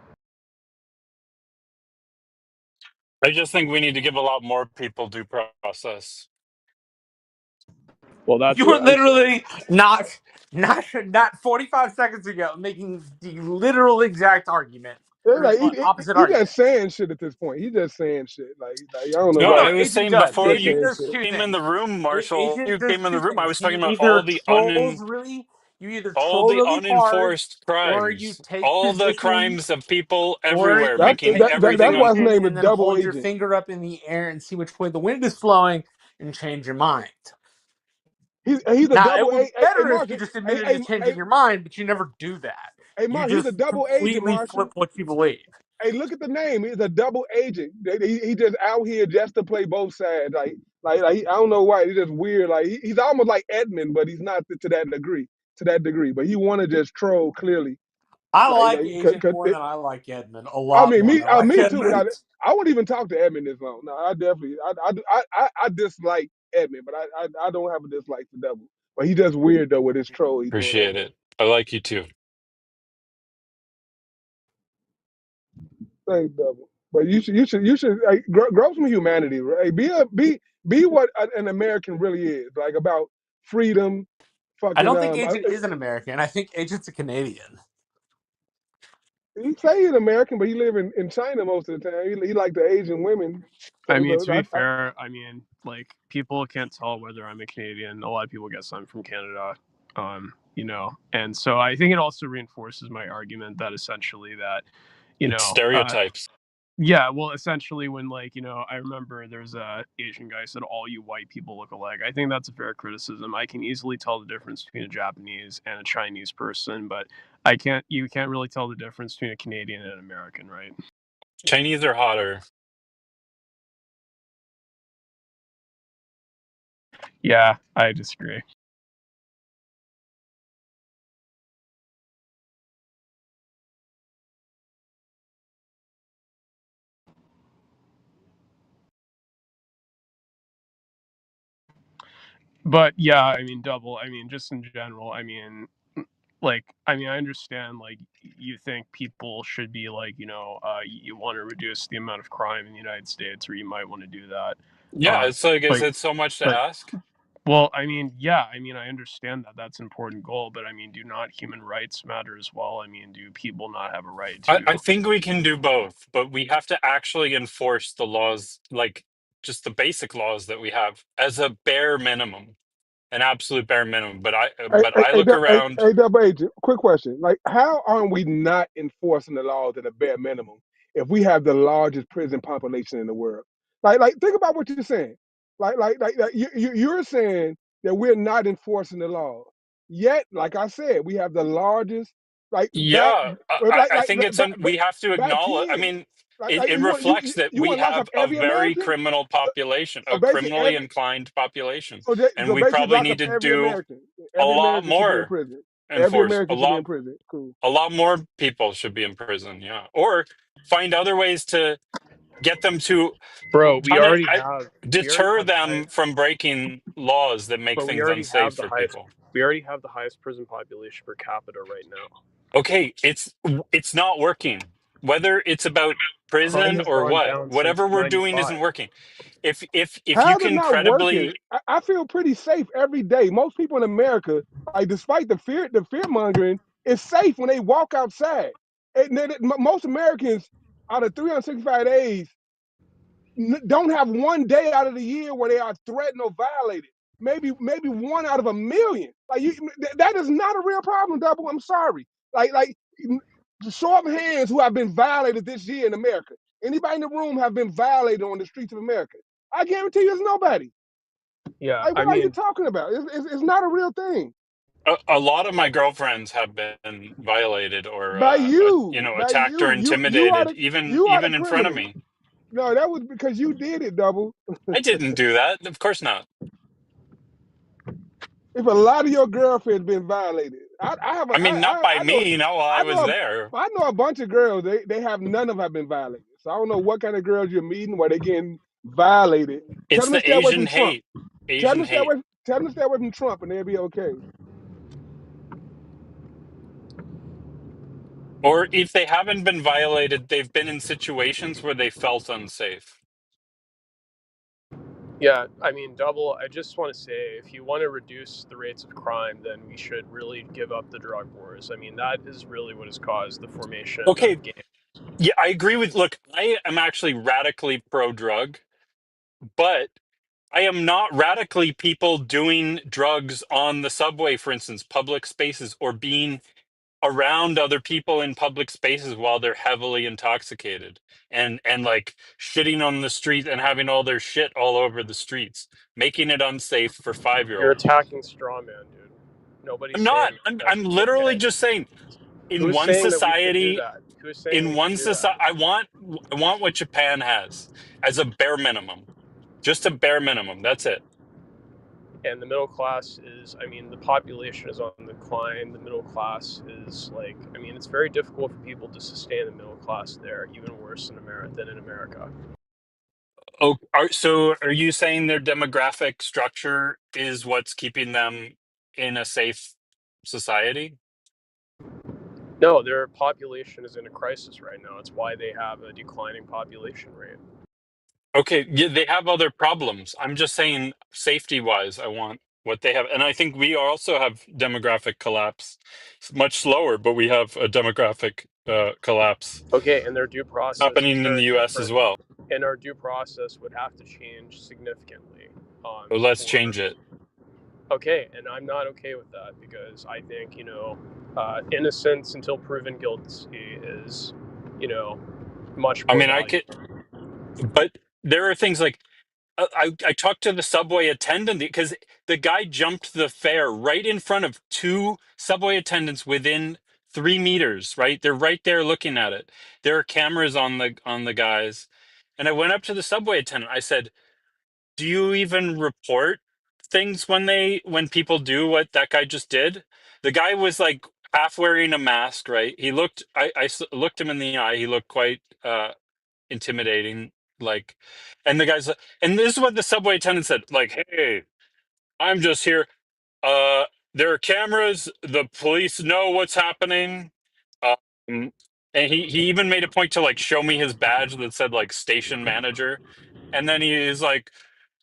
[SPEAKER 10] I just think we need to give a lot more people due process.
[SPEAKER 9] Well, that's
[SPEAKER 11] You were
[SPEAKER 9] what I'm saying.
[SPEAKER 11] literally not 45 seconds ago making the literal exact argument or
[SPEAKER 8] Like
[SPEAKER 11] opposite
[SPEAKER 8] he just
[SPEAKER 11] argument.
[SPEAKER 8] saying shit at this point. He just saying shit. Like I don't know
[SPEAKER 10] No,
[SPEAKER 11] No,
[SPEAKER 8] what
[SPEAKER 10] I was
[SPEAKER 11] Agent
[SPEAKER 10] saying
[SPEAKER 11] does.
[SPEAKER 10] before
[SPEAKER 8] just
[SPEAKER 11] Agent
[SPEAKER 10] you
[SPEAKER 8] saying
[SPEAKER 11] does
[SPEAKER 8] shit.
[SPEAKER 11] two
[SPEAKER 10] came in the
[SPEAKER 11] things.
[SPEAKER 10] room, Marshall.
[SPEAKER 11] Agent
[SPEAKER 10] You
[SPEAKER 11] does
[SPEAKER 10] came in the
[SPEAKER 11] two
[SPEAKER 10] room. I
[SPEAKER 11] things.
[SPEAKER 10] was talking about
[SPEAKER 11] You either
[SPEAKER 10] all
[SPEAKER 11] troll
[SPEAKER 10] the
[SPEAKER 11] really hard,
[SPEAKER 10] unenforced
[SPEAKER 11] or you
[SPEAKER 10] crimes,
[SPEAKER 11] take
[SPEAKER 10] all the
[SPEAKER 11] positions,
[SPEAKER 10] crimes of people
[SPEAKER 11] or
[SPEAKER 10] everywhere,
[SPEAKER 11] you
[SPEAKER 10] making
[SPEAKER 11] take a
[SPEAKER 10] everything
[SPEAKER 8] That's
[SPEAKER 10] on.
[SPEAKER 8] why his
[SPEAKER 11] position
[SPEAKER 8] name is
[SPEAKER 11] and then
[SPEAKER 8] Double
[SPEAKER 11] hold your
[SPEAKER 8] Agent.
[SPEAKER 11] finger up in the air and see which way the wind is flowing and change your mind.
[SPEAKER 8] He's a
[SPEAKER 11] Now, it
[SPEAKER 8] double
[SPEAKER 11] would
[SPEAKER 8] A.
[SPEAKER 11] be
[SPEAKER 8] Hey
[SPEAKER 11] better if you
[SPEAKER 8] Marshall.
[SPEAKER 11] just
[SPEAKER 8] Hey
[SPEAKER 11] admitted
[SPEAKER 8] hey
[SPEAKER 11] to changing
[SPEAKER 8] hey
[SPEAKER 11] your mind, but you never do that.
[SPEAKER 8] Hey,
[SPEAKER 11] You
[SPEAKER 8] Mark, he's a
[SPEAKER 11] just
[SPEAKER 8] double agent,
[SPEAKER 11] completely
[SPEAKER 8] Marshall.
[SPEAKER 11] flip what you believe.
[SPEAKER 8] Hey, look at the name. He's a double agent. He just out here just to play both sides. I don't know why. He's just weird. Like he's almost like Edmund, but he's not to that degree. To that degree, but he want to just troll clearly.
[SPEAKER 11] I
[SPEAKER 8] Like,
[SPEAKER 11] like
[SPEAKER 8] like
[SPEAKER 11] Agent more than I like Edmund. A
[SPEAKER 8] I
[SPEAKER 11] lot
[SPEAKER 8] mean,
[SPEAKER 11] more than I like
[SPEAKER 8] me too. But
[SPEAKER 11] Edmund.
[SPEAKER 8] I wouldn't even talk to Edmund this long. No, I definitely, I dislike Edmund, but I don't have a dislike for Double. But he just weird though with his troll he doing over
[SPEAKER 10] Appreciate
[SPEAKER 8] there.
[SPEAKER 10] it. I like you too.
[SPEAKER 8] Thanks, Double. But you should like, grow some humanity, right? Be what an American really is, like about freedom,
[SPEAKER 11] I
[SPEAKER 8] fucking
[SPEAKER 11] don't think Agent is an American. I think Agent's a Canadian.
[SPEAKER 8] he say he's American, but he live in China most of the time. He like the Asian women.
[SPEAKER 9] I
[SPEAKER 8] So,
[SPEAKER 9] mean, to be
[SPEAKER 8] I
[SPEAKER 9] fair, I mean, like people can't tell whether I'm a Canadian. A lot of people guess I'm from Canada. And so I think it also reinforces my argument that essentially that, you
[SPEAKER 10] It's
[SPEAKER 9] know,
[SPEAKER 10] stereotypes.
[SPEAKER 9] yeah, well, essentially when I remember there's a Asian guy said all you white people look alike. I think that's a fair criticism. I can easily tell the difference between a Japanese and a Chinese person, but you can't really tell the difference between a Canadian and an American, right?
[SPEAKER 10] Chinese are hotter.
[SPEAKER 9] Yeah, I disagree. But yeah, I mean, double. I mean, just in general. I mean, I understand. Like, you think people should be like, you want to reduce the amount of crime in the United States, or you might want to do that.
[SPEAKER 10] Yeah, it's like, is
[SPEAKER 9] But
[SPEAKER 10] it so much to
[SPEAKER 9] but
[SPEAKER 10] ask?
[SPEAKER 9] well, I mean, yeah, I mean, I understand that that's an important goal, but I mean, do not human rights matter as well? I mean, do people not have a right
[SPEAKER 10] I
[SPEAKER 9] to?
[SPEAKER 10] think we can do both, but we have to actually enforce the laws, like just the basic laws that we have as a bare minimum, an absolute bare minimum. But I look around.
[SPEAKER 8] Double agent, quick question. Like, how are we not enforcing the laws at a bare minimum if we have the largest prison population in the world? Think about what you're saying. You're saying that we're not enforcing the law. Yet, like I said, we have the largest, like,
[SPEAKER 10] Yeah, I think we have to
[SPEAKER 8] back
[SPEAKER 10] acknowledge. I
[SPEAKER 8] 10.
[SPEAKER 10] mean, it reflects that
[SPEAKER 8] You
[SPEAKER 10] we
[SPEAKER 8] want to lock
[SPEAKER 10] have
[SPEAKER 8] up
[SPEAKER 10] a
[SPEAKER 8] every
[SPEAKER 10] very
[SPEAKER 8] American?
[SPEAKER 10] criminal population,
[SPEAKER 8] So
[SPEAKER 10] a
[SPEAKER 8] basically,
[SPEAKER 10] criminally inclined population, and
[SPEAKER 8] so
[SPEAKER 10] we
[SPEAKER 8] basically
[SPEAKER 10] probably
[SPEAKER 8] lock up
[SPEAKER 10] need to
[SPEAKER 8] every
[SPEAKER 10] do
[SPEAKER 8] American.
[SPEAKER 10] a
[SPEAKER 8] Every
[SPEAKER 10] lot
[SPEAKER 8] American should be in
[SPEAKER 10] more
[SPEAKER 8] prison. Every
[SPEAKER 10] enforce
[SPEAKER 8] American should be in prison. Cool.
[SPEAKER 10] a lot more people should be in prison. Yeah, or find other ways to get them to
[SPEAKER 9] Bro,
[SPEAKER 10] deter them from breaking laws that make things unsafe for people.
[SPEAKER 9] we already have the highest prison population per capita right now.
[SPEAKER 10] Okay, it's not working. Whether it's about
[SPEAKER 9] Crime
[SPEAKER 10] prison
[SPEAKER 9] has
[SPEAKER 10] or
[SPEAKER 9] gone down since
[SPEAKER 10] whatever we're doing isn't
[SPEAKER 9] '95.
[SPEAKER 10] working. If you
[SPEAKER 8] How's it
[SPEAKER 10] can
[SPEAKER 8] not working?
[SPEAKER 10] credibly,
[SPEAKER 8] I feel pretty safe every day. Most people in America, like despite the fear mongering, is safe when they walk outside. Most Americans, out of 365 days, don't have one day out of the year where they are threatened or violated. Maybe one out of a million. That is not a real problem, Double. I'm sorry. Like show of hands who have been violated this year in America. Anybody in the room have been violated on the streets of America? I guarantee you, it's nobody.
[SPEAKER 9] Yeah,
[SPEAKER 8] Like,
[SPEAKER 9] I
[SPEAKER 8] what are you
[SPEAKER 9] mean,
[SPEAKER 8] talking about? It's not a real thing.
[SPEAKER 10] a lot of my girlfriends have been violated or
[SPEAKER 8] By
[SPEAKER 10] attacked or
[SPEAKER 8] you, you are
[SPEAKER 10] intimidated,
[SPEAKER 8] the you are the
[SPEAKER 10] even in front of
[SPEAKER 8] criminal.
[SPEAKER 10] me.
[SPEAKER 8] No, that was because you did it, Double.
[SPEAKER 10] I didn't do that. Of course not.
[SPEAKER 8] If a lot of your girlfriends been violated, I have
[SPEAKER 10] I mean, not by
[SPEAKER 8] I know
[SPEAKER 10] me. No, while I
[SPEAKER 8] I
[SPEAKER 10] was
[SPEAKER 8] know
[SPEAKER 10] there.
[SPEAKER 8] I know a bunch of girls. They have none of them have been violated. So I don't know what kind of girls you're meeting where they getting violated. Tell
[SPEAKER 10] It's
[SPEAKER 8] them to
[SPEAKER 10] the
[SPEAKER 8] stay away
[SPEAKER 10] Asian
[SPEAKER 8] from Trump.
[SPEAKER 10] hate. Asian hate.
[SPEAKER 8] Tell them to stay away from Trump, and they'll be okay.
[SPEAKER 10] Or if they haven't been violated, they've been in situations where they felt unsafe.
[SPEAKER 9] yeah, I mean, double. I just want to say, if you want to reduce the rates of crime, then we should really give up the drug wars. I mean, that is really what has caused the formation
[SPEAKER 10] Okay,
[SPEAKER 9] of gangs.
[SPEAKER 10] yeah, I agree with. Look, I am actually radically pro drug, but I am not radically people doing drugs on the subway, for instance, public spaces, or being around other people in public spaces while they're heavily intoxicated and like shitting on the street and having all their shit all over the streets, making it unsafe for 5-year
[SPEAKER 9] You're
[SPEAKER 10] olds.
[SPEAKER 9] attacking straw man, dude. Nobody's
[SPEAKER 10] I'm not.
[SPEAKER 9] saying
[SPEAKER 10] I'm
[SPEAKER 9] that's
[SPEAKER 10] I'm literally
[SPEAKER 9] okay.
[SPEAKER 10] just saying. in
[SPEAKER 9] Who's
[SPEAKER 10] one
[SPEAKER 9] saying that we should do
[SPEAKER 10] society,
[SPEAKER 9] that? Who's saying
[SPEAKER 10] in
[SPEAKER 9] we
[SPEAKER 10] one
[SPEAKER 9] should do
[SPEAKER 10] society,
[SPEAKER 9] that?
[SPEAKER 10] I want what Japan has as a bare minimum, just a bare minimum. That's it.
[SPEAKER 9] And the middle class is, I mean, the population is on the decline. The middle class is like, I mean, it's very difficult for people to sustain the middle class there, even worse in America than in America.
[SPEAKER 10] Oh, so are you saying their demographic structure is what's keeping them in a safe society?
[SPEAKER 9] No, their population is in a crisis right now. It's why they have a declining population rate.
[SPEAKER 10] Okay, yeah, they have other problems. I'm just saying, safety wise, I want what they have. And I think we also have demographic collapse. It's much slower, but we have a demographic collapse
[SPEAKER 9] Okay, and their due process is
[SPEAKER 10] happening in
[SPEAKER 9] very
[SPEAKER 10] the US as
[SPEAKER 9] different.
[SPEAKER 10] well.
[SPEAKER 9] And our due process would have to change significantly.
[SPEAKER 10] So let's
[SPEAKER 9] For
[SPEAKER 10] change it.
[SPEAKER 9] Okay, and I'm not okay with that because I think innocence until proven guilty is, you know, much
[SPEAKER 10] I
[SPEAKER 9] more
[SPEAKER 10] mean, I could,
[SPEAKER 9] valuable.
[SPEAKER 10] but there are things like I talked to the subway attendant because the guy jumped the fare right in front of two subway attendants within 3 meters. Right, they're right there looking at it. There are cameras on the guys, and I went up to the subway attendant. I said, "Do you even report things when people do what that guy just did?" The guy was like half wearing a mask. Right, he looked. Looked him in the eye. He looked quite intimidating, like, and the guys, and this is what the subway attendant said, like, "Hey, I'm just here, uh there are cameras, the police know what's happening." um and he even made a point to like show me his badge that said like station manager, and then he is like,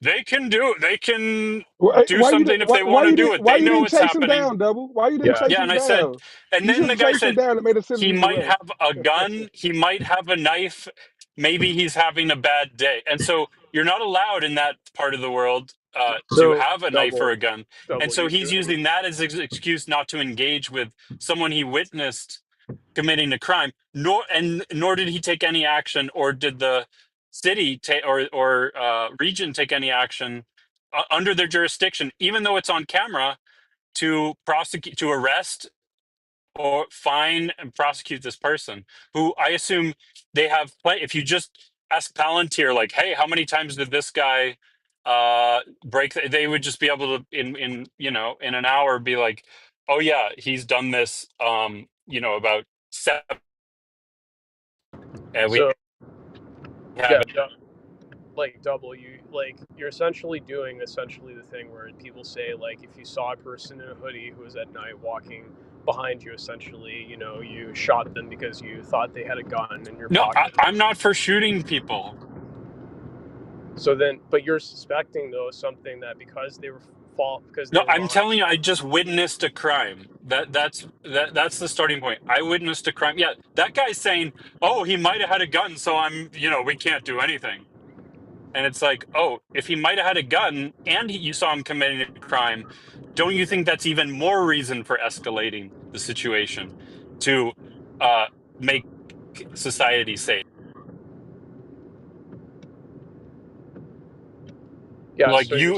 [SPEAKER 10] they can do
[SPEAKER 8] Why you
[SPEAKER 10] something
[SPEAKER 8] didn't?
[SPEAKER 10] if they want
[SPEAKER 8] Why
[SPEAKER 10] to
[SPEAKER 8] you
[SPEAKER 10] do
[SPEAKER 8] didn't?
[SPEAKER 10] it,
[SPEAKER 8] Why
[SPEAKER 10] they
[SPEAKER 8] you
[SPEAKER 10] know
[SPEAKER 8] didn't
[SPEAKER 10] what's
[SPEAKER 8] chase him
[SPEAKER 10] happening.
[SPEAKER 8] down, Double? Why you didn't
[SPEAKER 9] Yeah.
[SPEAKER 8] chase
[SPEAKER 10] Yeah,
[SPEAKER 8] him
[SPEAKER 10] and I said,
[SPEAKER 8] down?
[SPEAKER 10] and
[SPEAKER 8] You should
[SPEAKER 10] then
[SPEAKER 8] have
[SPEAKER 10] the guy
[SPEAKER 8] chased him
[SPEAKER 10] said,
[SPEAKER 8] down and made a
[SPEAKER 10] he
[SPEAKER 8] citizen's
[SPEAKER 10] might
[SPEAKER 8] arrest.
[SPEAKER 10] have a gun, he might have a knife, maybe he's having a bad day. And so you're not allowed in that part of the world to
[SPEAKER 9] So
[SPEAKER 10] have a knife or a gun. And so he's
[SPEAKER 9] you
[SPEAKER 10] using that as an excuse not to engage with someone he witnessed committing a crime. Nor did he take any action, or did the city or region take any action under their jurisdiction, even though it's on camera, to prosecute, to arrest or fine and prosecute this person, who I assume they have play. If you just ask Palantir, like, hey, how many times did this guy break they would just be able to in in an hour be like, oh yeah, he's done this about seven, and we
[SPEAKER 9] so
[SPEAKER 10] have
[SPEAKER 9] yeah, like double you like you're essentially doing essentially the thing where people say like if you saw a person in a hoodie who was at night walking behind you, essentially, you shot them because you thought they had a gun in your
[SPEAKER 10] no,
[SPEAKER 9] pocket.
[SPEAKER 10] I'm not for shooting people.
[SPEAKER 9] So then, but you're suspecting though something that because they were fault because they
[SPEAKER 10] No,
[SPEAKER 9] were
[SPEAKER 10] I'm
[SPEAKER 9] lying.
[SPEAKER 10] telling you, I just witnessed a crime. That's the starting point. I witnessed a crime. Yeah, that guy's saying, "Oh, he might have had a gun, so we can't do anything." And it's like, "Oh, if he might have had a gun and you saw him committing a crime, don't you think that's even more reason for escalating the situation to uh make society safe?"
[SPEAKER 9] Yeah,
[SPEAKER 10] Like
[SPEAKER 9] so you're
[SPEAKER 10] you